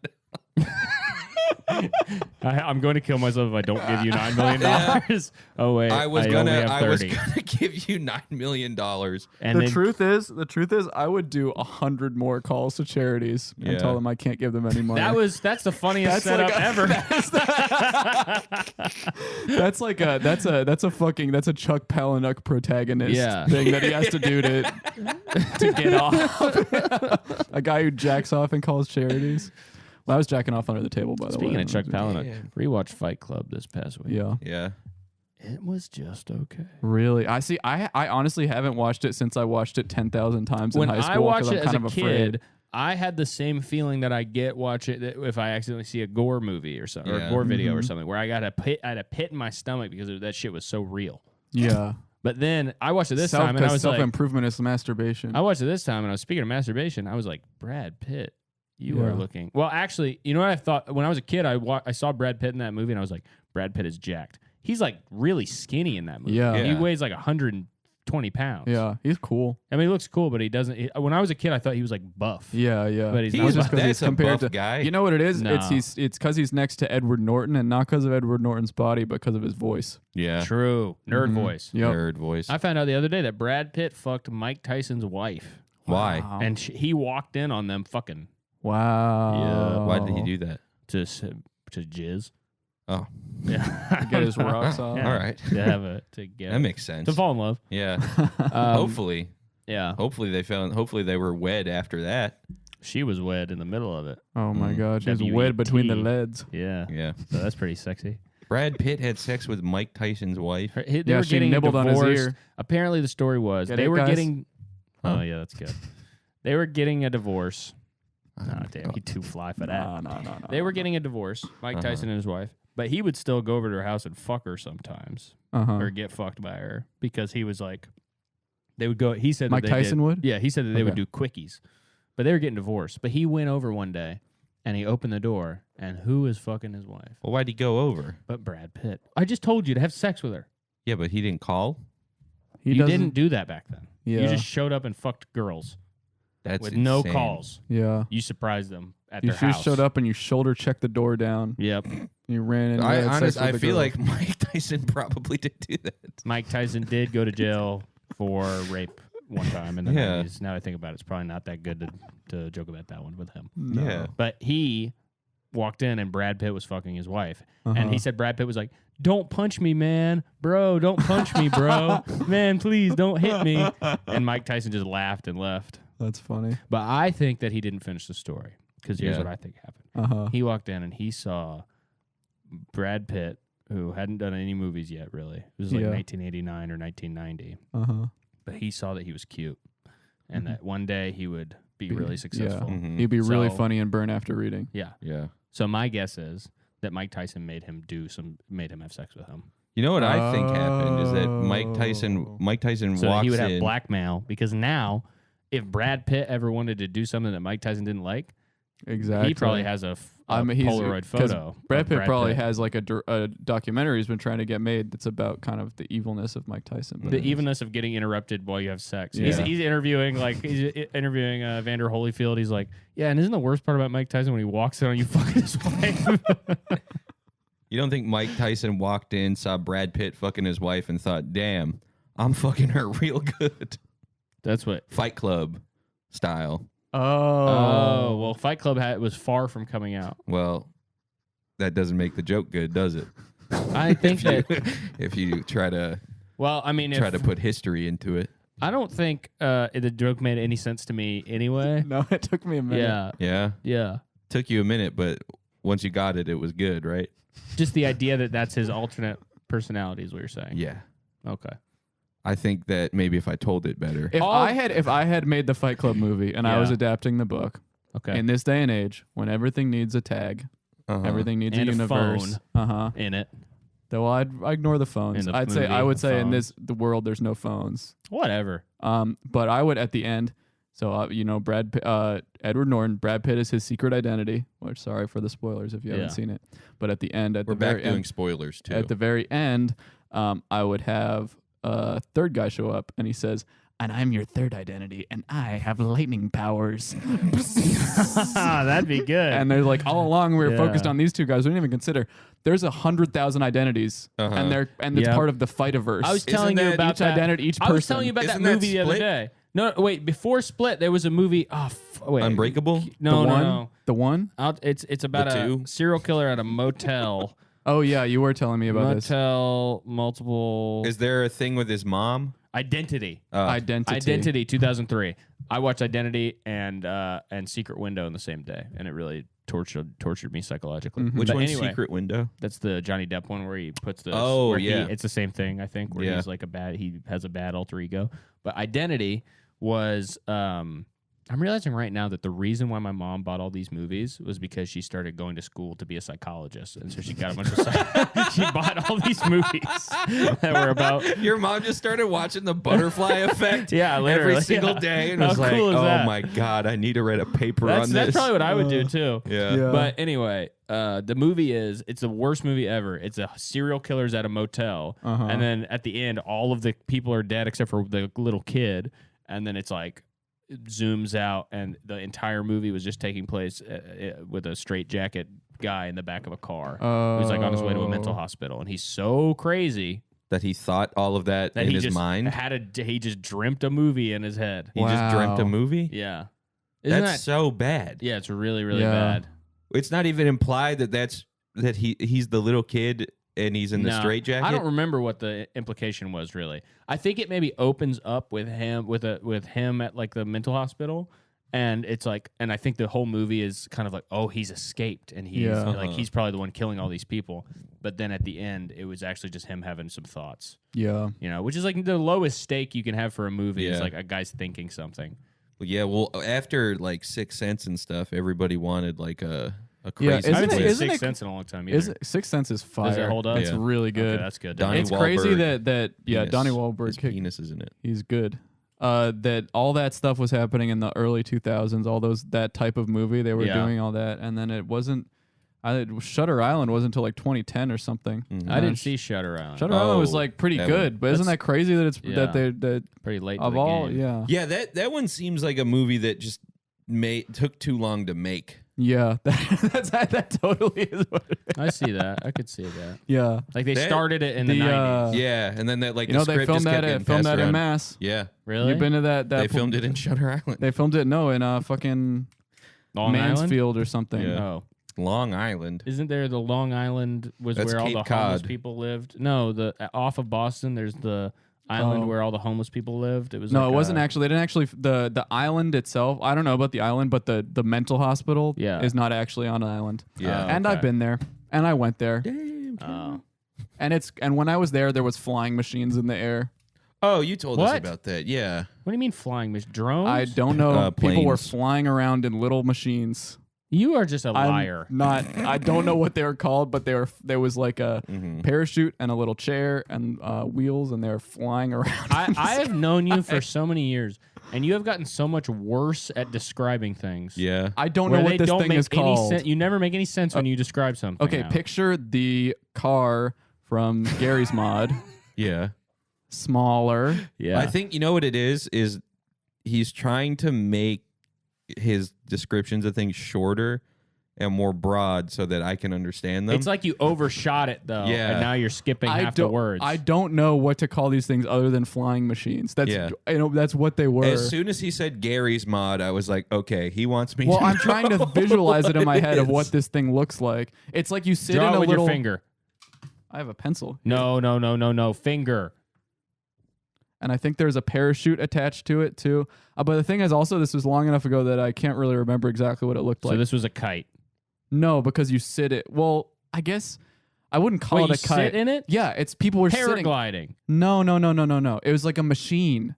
I'm going to kill myself if I don't give you $9 million. Oh wait, I was only gonna. have I was 30. gonna give you $9 million. And The then, truth is, I would do 100 more calls to charities and Yeah. tell them I can't give them any money. that's the funniest That's like setup ever. that's a Chuck Palahniuk protagonist Yeah. thing that he has to do to get off. A guy who jacks off and calls charities. Well, I was jacking off under the table, by the way. Speaking of Chuck Palahniuk, Yeah. rewatched Fight Club this past week. Yeah. Yeah. It was just okay. Really? I see. I honestly haven't watched it since I watched it 10,000 times When in high I school. watched 'cause I'm it as kind a of kid, afraid. I had the same feeling that I get watch it if I accidentally see a gore movie or something, or Yeah. a gore video Mm-hmm. or something, where I had a pit in my stomach because that shit was so real. Yeah. But then I watched it this time and I was like, self-improvement is masturbation. I watched it this time and I was speaking of masturbation. I was like, Brad Pitt, you are Yeah. looking. Well, actually, you know what I thought when I was a kid? I saw Brad Pitt in that movie and I was like, Brad Pitt is jacked. He's like really skinny in that movie. Yeah. He Yeah. weighs like 120 pounds. Yeah, he's cool. I mean, he looks cool, but he doesn't. When I was a kid, I thought he was like buff. Yeah, yeah. But he's He's not just 'cause that's he's a compared buff to guy. You know what it is? No. It's because he's next to Edward Norton, and not because of Edward Norton's body, but because of his voice. Yeah. True. Nerd Mhm. voice. Yep. Nerd voice. I found out the other day that Brad Pitt fucked Mike Tyson's wife. Why? Wow. And he walked in on them fucking Wow. Why did he do that? to jizz. Oh, Yeah. Get his rocks off. Yeah. all right. To get That makes sense. to fall in love. Yeah. Um, Hopefully Yeah. Hopefully they were wed after that. She was wed in the middle of it. Oh my Mm. God, she's WET. wed between the leads. Yeah. Yeah. So that's pretty sexy. Brad Pitt had sex with Mike Tyson's wife. They Yeah, were she getting nibbled on his divorced. ear. Apparently, the story was Get they it, were guys? getting. Huh? Oh yeah, that's good. They were getting a divorce. Oh damn, he too fly for that. No. They were getting a divorce, Mike Tyson and his wife, but he would still go over to her house and fuck her sometimes, Uh-huh. or get fucked by her because he was like, they would go. He said Mike that they Tyson did, would? Yeah, he said that they would Okay. do quickies, but they were getting divorced. But he went over one day and he opened the door, and who is fucking his wife? Well, why'd he go over? But Brad Pitt. I just told you to have sex with her. Yeah, but he didn't call. He You doesn't- didn't do that back then. Yeah. You just showed up and fucked girls That's with no insane. calls. Yeah. You surprised them at You their just house. showed up and you shoulder checked the door down. Yep. You ran in. and had sex with I the feel girl. like Mike Tyson probably did do that. Mike Tyson did go to jail for rape one time in the Yeah. 90s. Now I think about it, it's probably not that good to joke about that one with him. Yeah. But he walked in and Brad Pitt was fucking his wife. Uh-huh. And he said Brad Pitt was like, "Don't punch me, man. Bro, don't punch me, bro. Man, please don't hit me." And Mike Tyson just laughed and left. That's funny. But I think that he didn't finish the story because here's what I think happened. Uh-huh. He walked in and he saw Brad Pitt, who hadn't done any movies yet, really. It was like 1989 or 1990. Uh-huh. But he saw that he was cute and that one day he would be really successful. Yeah. He'd be really So- funny and burn after reading. Yeah. Yeah. So my guess is that Mike Tyson made him have sex with him. You know what I think happened is that Mike Tyson So that walks he would have in. blackmail because now if Brad Pitt ever wanted to do something that Mike Tyson didn't like, Exactly. he probably has a he's- Polaroid 'cause photo. Brad of Pitt probably Pitt. has like a documentary he's been trying to get made that's about kind of the evilness of Mike Tyson. But The evenness of getting interrupted while you have sex. Yeah. He's interviewing Vander Holyfield. He's like, yeah, and isn't the worst part about Mike Tyson when he walks in on you fucking his wife? You don't think Mike Tyson walked in, saw Brad Pitt fucking his wife, and thought, "Damn, I'm fucking her real good." That's what. Fight Club style. Oh, well, Fight Club was far from coming out. Well, that doesn't make the joke good, does it? I think that. If you try to Well, I mean, to put history into it. I don't think the joke made any sense to me anyway. No, it took me a minute. Yeah, Yeah. yeah. Took you a minute, but once you got it, it was good, right? Just the idea that that's his alternate personality is what you're saying. Yeah. Okay. I think that maybe if I told it better. If I had made the Fight Club movie and I was Yeah. adapting the book, Okay. in this day and age, when everything needs a tag, Uh-huh. everything needs And a a universe. phone. In it. Though I ignore the phones. In the I movie, would a say in phone. the world there's no phones. Whatever. But I would at the end. So Edward Norton, Brad Pitt is his secret identity. Which sorry for the spoilers if you haven't Yeah. seen it. But at the end, We're the back very doing end, spoilers too. at the very end, I would have a third guy show up and he says, "And I'm your third identity, and I have lightning powers." That'd be good. And they're like, all along we were Yeah. focused on these two guys. We didn't even consider there's 100,000 identities, Uh-huh. and it's Yep. part of the Fightiverse. I was Isn't telling you that about each that. identity, each I was person. telling you about Isn't that that movie the other Split? day. No, wait. Before Split, there was a movie. Wait. Unbreakable? No, the one, no. the one. It's about The a two? serial killer at a motel. Oh yeah, you were telling me about this Motel, multiple Is there a thing with his mom? Identity. identity. 2003. I watched Identity and Secret Window in the same day, and it really tortured me psychologically. Which But one's anyway, Secret Window? That's the Johnny Depp one where he puts the. Oh, where yeah. it's the same thing, I think, where Yeah. he's like he has a bad alter ego. But Identity was. I'm realizing right now that the reason why my mom bought all these movies was because she started going to school to be a psychologist, and so she got a bunch of. She bought all these movies that were about. Your mom just started watching The Butterfly Effect Yeah, literally, every single yeah. day and How was like, cool is oh that? my God, I need to write a paper That's on this. probably what I would do too. yeah. Yeah. But anyway, the movie it's the worst movie ever. It's a serial killer's at a motel, Uh-huh. and then at the end, all of the people are dead except for the little kid, and then it's like it zooms out, and the entire movie was just taking place with a straitjacket guy in the back of a car who's like on his way to a mental hospital, and he's so crazy That he thought all of that in he his just mind. he just dreamt a movie in his head. He just dreamt a Wow. movie? Yeah, Isn't That's so bad. yeah, it's really really Yeah. bad. It's not even implied that he's the little kid and he's in the No, straitjacket. I don't remember what the implication was really. I think it maybe opens up with him with him at like the mental hospital, and it's like, and I think the whole movie is kind of like, oh, he's escaped, and he's Yeah. like he's probably the one killing all these people. But then at the end, it was actually just him having some thoughts, Yeah. which is like the lowest stake you can have for a movie. Is Yeah. like a guy's thinking something. Yeah, well, after like Sixth Sense and stuff, everybody wanted like a Yeah, crazy I haven't seen isn't Sixth it- Sense in a long time either. Sixth Sense is fire. hold up? It's Yeah. really good. Okay, that's good. Donnie It's crazy Wahlberg that penis. Donnie Wahlberg His penis is in it. he's good. That all that stuff was happening in the early 2000s. All that type of movie they were Yeah. doing all that, and then it wasn't. Shutter Island wasn't until like 2010 or something. I didn't see Shutter Island. Shutter Island was Oh, like pretty that good, but isn't That's- that crazy that it's yeah. that Pretty late to of the all game. Yeah, that one seems like a movie that just took too long to make. yeah that totally is what it is. I see that. I could see that. Yeah. Like they That- started it in the The, 90s. Yeah, and then that like You the know they script filmed just kept that getting filmed passed that in around. Mass. Yeah, Really? You've been to that they filmed it in Shutter Island. They filmed it in fucking Long Island? Mansfield or something. Yeah. Oh. Long Island. Isn't there the Long Island was That's where all Cape the homeless Cod. people lived? No, the off of Boston, there's the island where all the homeless people lived. It was No, like it wasn't actually. They didn't actually. The island itself. I don't know about the island, but the mental hospital is not actually on an island. Yeah. And I've been there, and I went there, Oh. and when I was there was flying machines in the air. Oh, you told us What? about that. Yeah. What do you mean flying drones? I don't know. People were Planes. flying around in little machines. You are just a I'm liar. not. I don't know what they were called, but there was like a Mm-hmm. parachute and a little chair and wheels, and they were flying around. I have known you for so many years, and you have gotten so much worse at describing things. Yeah. I don't Where know they what this don't thing make is any called. sense. You never make any sense when you describe something. Okay, now. picture the car from Gary's Mod, Yeah. Yeah. smaller. I think you know what it is he's trying to make his descriptions of things shorter and more broad so that I can understand them. It's like you overshot it though, Yeah. and now you're skipping half the words. I don't know what to call these things other than flying machines. That's Yeah. that's what they were. As soon as he said Gary's Mod, I was like, okay, he wants me well, to I'm trying to know visualize it in my what head of is. what this thing looks like. It's like you sit Draw in it a with little your finger. I have a pencil. No, finger. And I think there's a parachute attached to it too. But the thing is also this was long enough ago that I can't really remember exactly what it looked So like. this was a kite. No, because you sit it. Well, I guess I wouldn't call Wait, it a you kite. sit in it? Yeah, it's people were sitting. Paragliding. No. It was like a machine.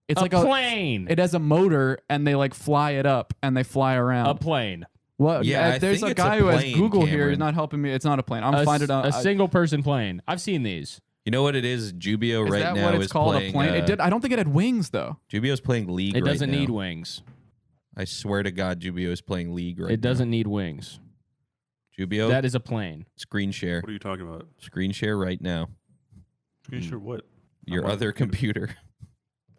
It's a like plane. It has a motor, and they like fly it up, and they fly around. A plane. What? Yeah, I there's think a it's a guy who has plane, Google here. He's Cameron. not helping me. It's not a plane. I'm A finding it out. a single person plane. I've seen these. You know what it is? Jubio Is right that now what it's is called? playing. A plane? It did. I don't think it had wings though. Jubio's playing League It right doesn't now. need wings. I swear to God, Jubio is playing League right now. It doesn't need wings. Jubio, That is a plane. screen share. What are you talking about? Screen share right now. Screen share what? Your I'm on other the computer. computer.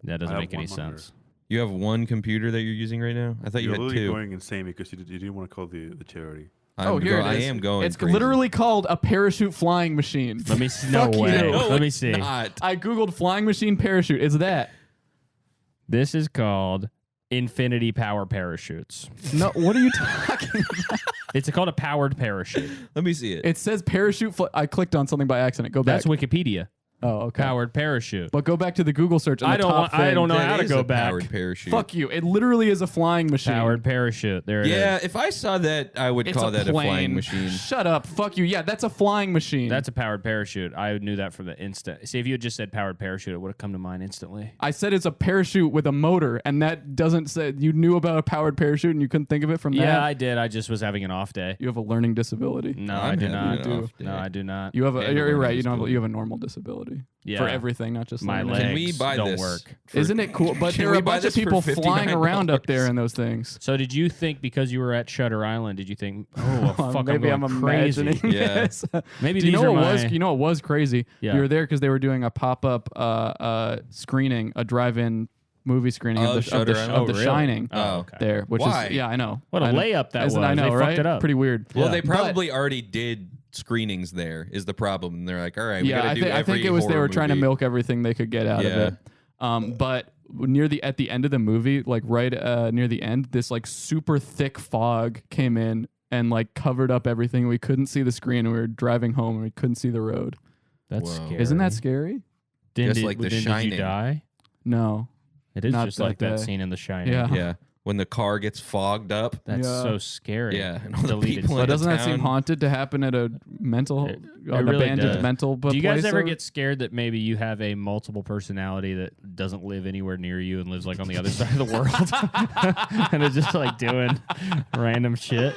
That doesn't I have make any one monitor. sense. You have one computer that you're using right now? I thought you You're had literally two. going insane because you didn't want to call the charity. Here it I is. am going It's crazy. literally called a parachute flying machine. Let me see. No Fuck way. you. No, Let me it's see. not. I googled flying machine parachute. It's that. This is called infinity power parachutes. No, what are you talking about? It's called a powered parachute. Let me see it. It says parachute. I clicked on something by accident. Go back. That's Wikipedia. Oh, okay. Powered parachute. But go back to the Google search. And I the don't top want- I thing. don't know That how to is go a back. Powered parachute. Fuck you. It literally is a flying machine. Powered parachute. There it is. Yeah, if I saw that, I would It's call a that plane. a flying machine. Shut up. Fuck you. Yeah, that's a flying machine. That's a powered parachute. I knew that from the instant. See, if you had just said powered parachute, it would have come to mind instantly. I said it's a parachute with a motor, and that doesn't say you knew about a powered parachute and you couldn't think of it from Yeah, that. I did. I just was having an off day. You have a learning disability. No, I'm I do having not. an off day. No, I do not. You have a. And a You're learning right. disability. You have a normal disability Yeah. for everything, not just My learning. legs Can we buy don't this? work. for- Isn't it cool? But Can there are we a buy bunch of this for people flying around up $59? there in those things. So did you think because you were at Shutter Island, did you think, oh, fuck, Maybe I'm I'm going crazy? imagining Yeah. this. Maybe Do you these know are what my... was? You know what was crazy? Yeah. We were there because they were doing a pop-up screening, a drive-in movie screening Of of Shutter The Island? really? Shining. Oh, Oh. okay. There, which Why? is I know. What a I know. layup that Isn't- was. I know, They right? fucked it up. Pretty weird. Well, Yeah. they But- probably already did screenings there. Is the problem? And they're like, all right, we Yeah, gotta do I think every it was they horror were trying to movie. milk everything they could get out of Yeah. it. But at the end of the movie, like right near the end, this like super thick fog came in and like covered up everything. We couldn't see the screen, and we were driving home, and we couldn't see the road. That's Whoa. scary. Isn't that scary? Just like The Did Shining. you die? No. It is Not just like that that day. scene in The Shining. Yeah. Yeah, when the car gets fogged up. That's Yeah. so scary. Yeah, and all the Deleted people scene. in But doesn't that seem town- haunted to happen at a mental, It an really abandoned does. mental Do you guys place ever or- get scared that maybe you have a multiple personality that doesn't live anywhere near you and lives like on the other side of the world and is just like doing random shit?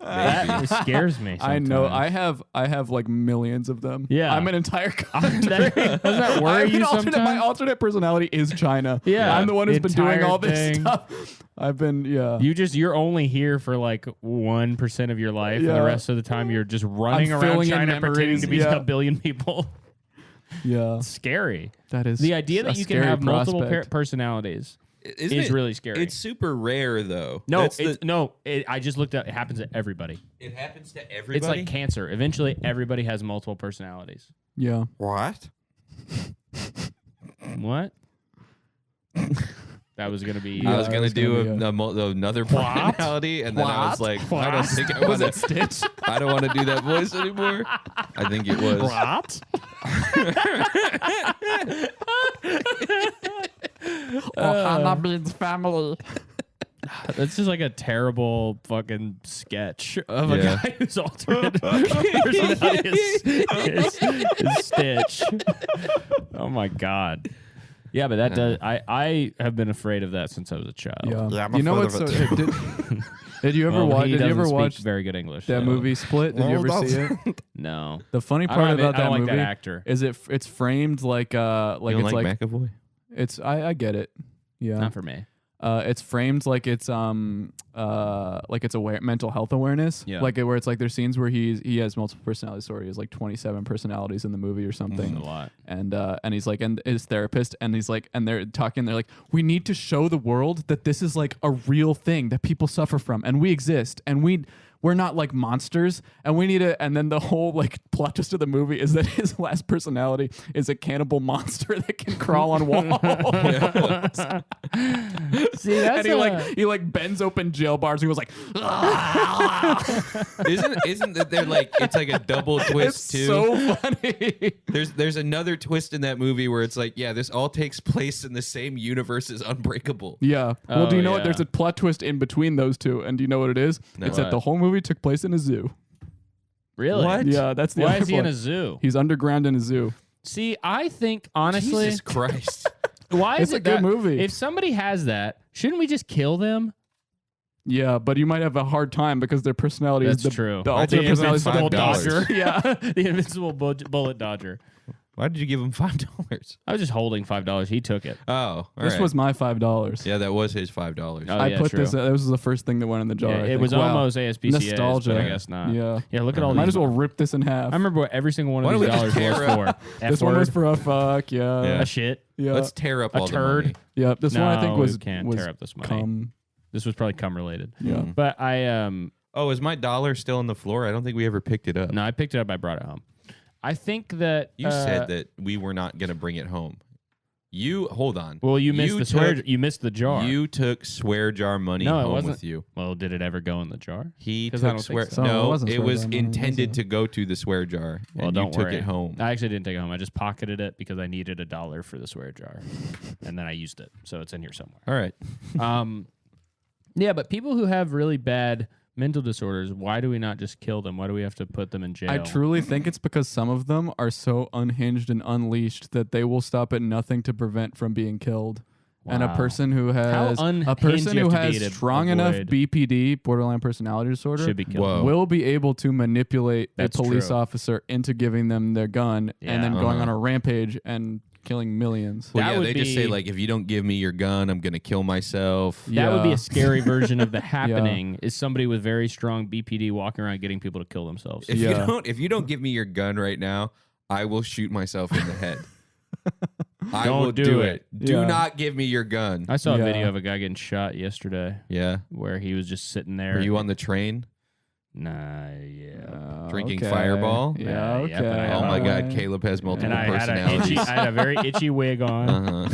That scares me. I know. sometimes. I have like millions of them. Yeah. I'm an entire country. Doesn't that worry I'm an you alternate, my sometimes? alternate personality is China. Yeah. I'm the one who's been doing Entire all this thing. stuff. I've been You're only here for like 1% of your life, and Yeah. the rest of the time you're just running I'm around filling in China pretending memories, to be yeah. a billion people. yeah. Scary. That is The idea a that you can scary have multiple prospect. personalities Isn't is it- really scary. It's super rare though. No, That's the- I just looked up. It happens to everybody. it happens to everybody. It's like cancer. Eventually, everybody has multiple personalities. Yeah. what? What? That was gonna be. I was gonna do gonna another personality, and then I was like, I don't think I Was want it Stitch? I don't want to do that voice anymore. I think it was. What? Ohana means family. That's just like a terrible fucking sketch of a Yeah. guy whose alternate personality is Stitch. Oh my god. Yeah, but that does. I have been afraid of that since I was a child. Yeah. I'm You know afraid what's of so, it did you ever Well, watch? he Did you doesn't ever speak watch very good English? that so- movie Split? Did you ever see it? No. The funny I part don't, about I don't that like movie that actor. is it's framed like You don't it's like McAvoy? it's I get it. Yeah. Not for me. It's framed like it's mental health awareness. Yeah. Like where it's like there's scenes where he has multiple personalities. Sorry, he has like 27 personalities in the movie or something. A lot. And he's like, and his therapist, and he's like, and they're talking. They're like, we need to show the world that this is like a real thing that people suffer from, and we exist, and we're not like monsters, and we need to. And then the whole like plot twist of the movie is that his last personality is a cannibal monster that can crawl on walls. See, that's And he like bends open jail bars. He was like, Isn't that they're like it's like a double twist it's too? so funny. There's another twist in that movie where it's like, yeah, this all takes place in the same universe as Unbreakable. Yeah. Well, do you know what? yeah. There's a plot twist in between those two, and do you know what it is? No. It's that the whole movie took place in a zoo. really. What? Yeah, that's the Why other is he in plot. a zoo? He's underground in a zoo. See, I think honestly, Jesus Christ. why It's is a it good that- movie. If somebody has that, shouldn't we just kill them? Yeah, but you might have a hard time because their personality That's is the true. The Why'd you ultimate give them personality is the $5? dodger. Yeah. The invincible bullet dodger. Why did you give him $5? I was just holding $5. He took it. Oh, all This right. was my $5. Yeah, that was his $5. Oh, I yeah, put true. this. This was the first thing that went in the jar. Yeah, I it think. was Wow. almost ASPCA, nostalgia. but I guess not. Yeah. Yeah, look at all Might these. as well rip this in half. I remember what every single one Why of don't these we just dollars was tear for. up- This one was F-word, for a fuck. Yeah. Yeah. a shit. Yeah. Let's tear up A all turd. the money. Yeah. This one I think No, was we can't was tear up this money. cum. This was probably cum related. Yeah. But I Oh, is my dollar still on the floor? I don't think we ever picked it up. no, I picked it up. I brought it home. I think that You said that we were not going to bring it home. You hold on. Well, you missed the swear. took- You missed the jar. You took swear jar money No, it home wasn't. with you. Well, did it ever go in the jar? He 'Cause I took don't swear. think so. So No, it wasn't it swear was jar money, was intended it? to go to the swear jar, Well, and don't you took worry. it home. I actually didn't take it home. I just pocketed it because I needed $1 for the swear jar, and then I used it, so it's in here somewhere. All right. Yeah, but people who have really bad mental disorders, why do we not just kill them? Why do we have to put them in jail? I truly think it's because some of them are so unhinged and unleashed that they will stop at nothing to prevent from being killed. And a Wow. person who has unhinged a person you who have to has be to strong enough avoid- BPD, borderline personality disorder, should be killed. Whoa. will be able to manipulate That's a police true. officer into giving them their gun and then Yeah. going Uh-huh. on a rampage and killing millions. Well, That yeah, would they just say be- like, if you don't give me your gun, I'm gonna kill myself. That would be Yeah. a scary version of the happening. Is somebody with very strong BPD walking around getting people to kill themselves? If Yeah. if you don't give me your gun right now, I will shoot myself in the head. I Don't will do do it. it. Do Yeah. not give me your gun. I saw a Yeah. video of a guy getting shot yesterday Yeah. where he was just sitting there. Are you on the train Nah, yeah. drinking Okay. Fireball? Yeah, Yeah, okay. yeah, but I Oh my Okay. God, Caleb has multiple And I had, personalities. I had a very itchy wig on. Uh-huh.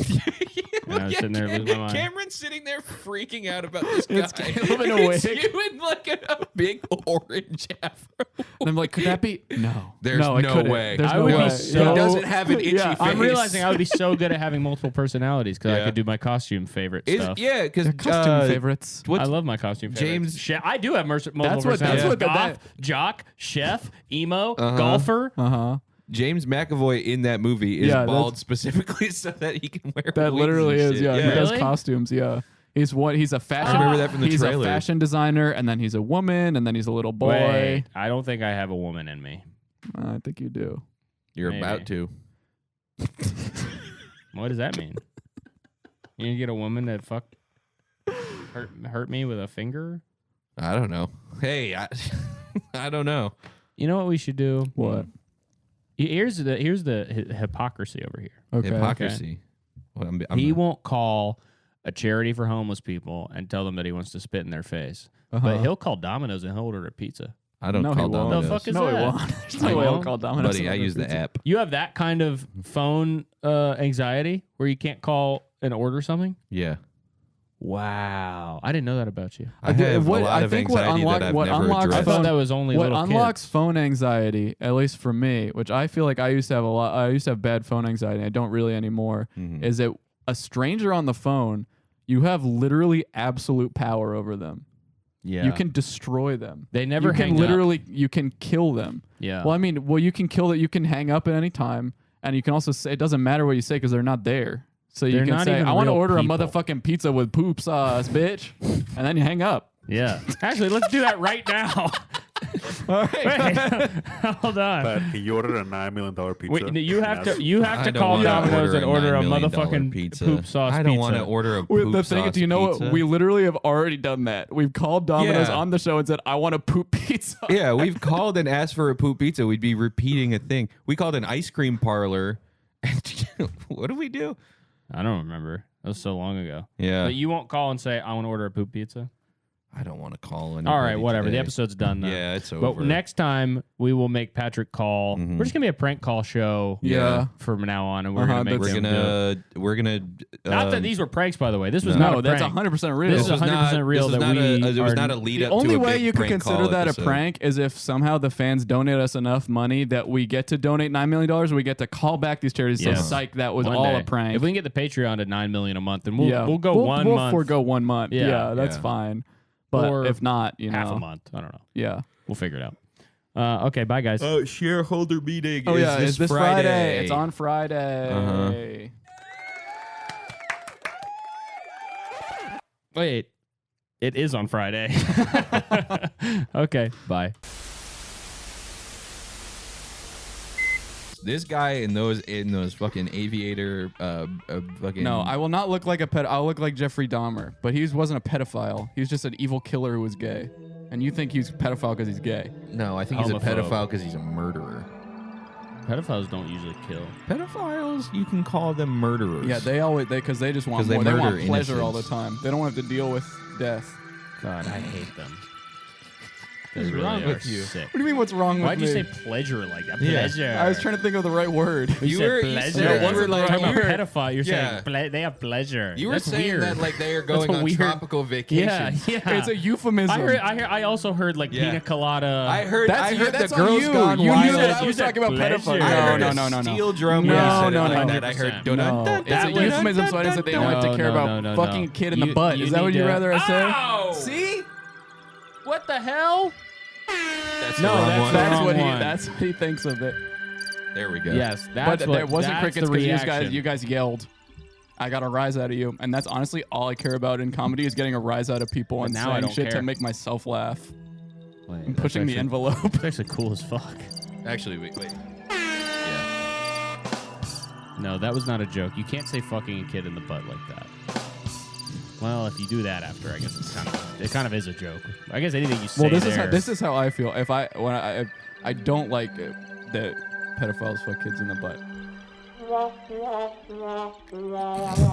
And I was sitting there losing my mind. Cameron's sitting there freaking out about this guy. It's Caleb in a It's wig. you in like a big orange afro. And I'm like, could that be? No. There's no, it no couldn't. way. There's I no would be way. so- He doesn't have an itchy Yeah, face. I'm realizing I would be so good at having multiple personalities because I Yeah. could do my costume favorite stuff. Yeah, because Costume favorites. I love my costume favorites. James- I do have multiple That's what- personalities. that's what the- Goth, jock, chef, emo, golfer. Uh-huh. James McAvoy in that movie is Yeah, bald that's- specifically so that he can wear That wigs literally and is, shit. yeah. He does Really? costumes, yeah. He's a fashion. remember that from the he's trailer. a fashion designer, and then he's a woman, and then he's a little boy. Wait, I don't think I have a woman in me. I think you do. You're Maybe. about to. What does that mean? You gonna get a woman that hurt me with a finger? I don't know. Hey, I don't know. You know what we should do? What? Here's the hypocrisy over here. Okay. Hypocrisy. Well, I'm He won't call a charity for homeless people and tell them that he wants to spit in their face, Uh-huh. but he'll call Domino's and he'll order a pizza. I don't No, call he won't. Domino's. The fuck is No, that? he won't. There's I no way he'll won't. call Domino's. Buddy, I and use order the pizza. app. You have that kind of phone anxiety where you can't call and order something? Yeah. Wow, I didn't know that about you. I have what- a lot I of think what anxiety unlock- that I've what never unlocks I addressed. thought that was only what little unlocks kids. phone anxiety, at least for me, which I feel like I used to have a lot. I used to have bad phone anxiety. I don't really anymore. Is that a stranger on the phone? You have literally absolute power over them. Yeah, You can destroy them. They never you can hang up. literally you can kill them. Yeah. Well, I mean, you can kill that. You can hang up at any time, and you can also say it doesn't matter what you say because they're not there. So you They're can not say, even "I want to real order people." a motherfucking pizza with poop sauce, bitch," and then you hang up. Yeah. Actually, let's do that right now. All right. Wait, hold on. But can you order a $9 million pizza? Wait, you have to I don't call wanna Domino's and order a $9 million motherfucking pizza. poop sauce I don't pizza. want to order a Wait, poop the thing, sauce do you know pizza. what? We literally have already done that. We've called Domino's Yeah. on the show and said, "I want a poop pizza." Yeah, we've called and asked for a poop pizza. We'd be repeating a thing. We called an ice cream parlor. What do we do? I don't remember. That was so long ago. Yeah. But you won't call and say, I want to order a poop pizza? I don't want to call anybody. All right, whatever. The today. episode's done, though. Yeah, it's over. But next time, we will make Patrick call. Mhm. We're just going to be a prank call show Yeah. from now on, and we're Uh-huh, going to make we're him do it. gonna Not that these were pranks, by the way. This was No. not No, a that's prank. 100% real. This is 100% real This that was not we it was are- not a lead The up to only a way big you could prank consider call that episode. a prank is if somehow the fans donate us enough money that we get to donate $9 million and we get to call back these charities. Yeah. So psych, that was One all day. a prank. If we can get the Patreon to $9 million a month, then we'll go one we'll month. forego 1 month. Yeah. Yeah, that's Yeah. fine. But Or if not, you know, half a month. I don't know. Yeah. We'll figure it out. Okay, bye, guys. Shareholder meeting. Oh is yeah, this it's this Friday. It's on Friday. Wait, it is on Friday. Okay, bye. This guy in those fucking aviator fucking No, I will not look like a pet. I'll look like Jeffrey Dahmer, but he wasn't a pedophile. He was just an evil killer who was gay. And you think he's a pedophile because he's gay? No, I think he's a Homophobe. pedophile because he's a murderer. Pedophiles don't usually kill. Pedophiles, you can call them murderers. Yeah, because they just want 'Cause they more. They want murder pleasure all the innocents. time. They don't have to deal with death. God, I hate them. They What's really wrong are with you? sick. What do you mean? What's wrong Why'd with you me? say pleasure like that? Yeah. Pleasure. I was trying to think of the right word. You You said were- pleasure. you were like- talking about you were- pedophile. You're Yeah. saying they have pleasure. You were That's saying weird. that like they are That's going a on weird- tropical vacation. Yeah. It's a euphemism. I also heard like Yeah. pina colada. I heard That's the on girls you. gone You wild. knew that I You was said talking about pleasure. pedophiles. I heard No. a steel drum No, when you said no, it like no. that. I heard 100%. No, it's a was- euphemism, so I didn't say they don't like to care about fucking kid in the You- butt. you Is that what need you'd to- rather I say? Ow! See? What the hell? That's No, the wrong that's one. the That's wrong what one. that's what he thinks of it. There we go. Yes, But that's what. there wasn't that's crickets the because you reaction. guys yelled. I got a rise out of you, and that's honestly all I care about in comedy is getting a rise out of people and now I saying don't shit care. to make myself laugh Wait, and that's pushing the actually- envelope. It's actually cool as fuck. Actually, wait. Yeah. No, that was not a joke. You can't say fucking a kid in the butt like that. Well, if you do that after, I guess it kind of is a joke. I guess anything you say Well, there. this is how I feel. If I don't like that pedophiles fuck kids in the butt.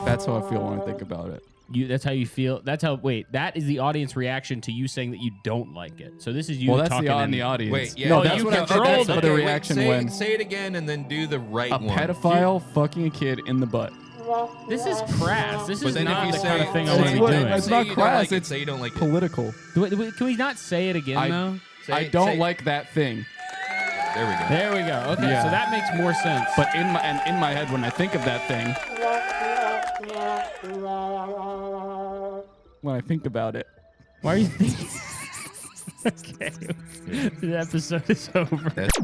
That's how I feel when I think about it. That's how you feel. That's how. Wait, that is the audience reaction to you saying that you don't like it. So this is you Well, that's talking in the audience. Wait, yeah. No, Oh, that's you what controlled that's it. what the wait, reaction say, when say it again and then do the right a one. pedophile fucking a kid in the butt. This is crass. This But is then not if you the say, kind of thing I say want to be what- doing. it's say not you don't crass, like it, it's say you don't like it. Political. Can we not say it again though? I Say- don't say- like that thing. There we go. There we go. Okay, Yeah. so that makes more sense. But in my head when I think of that thing, when I think about it, why are you thinking? Okay, the episode is over. That's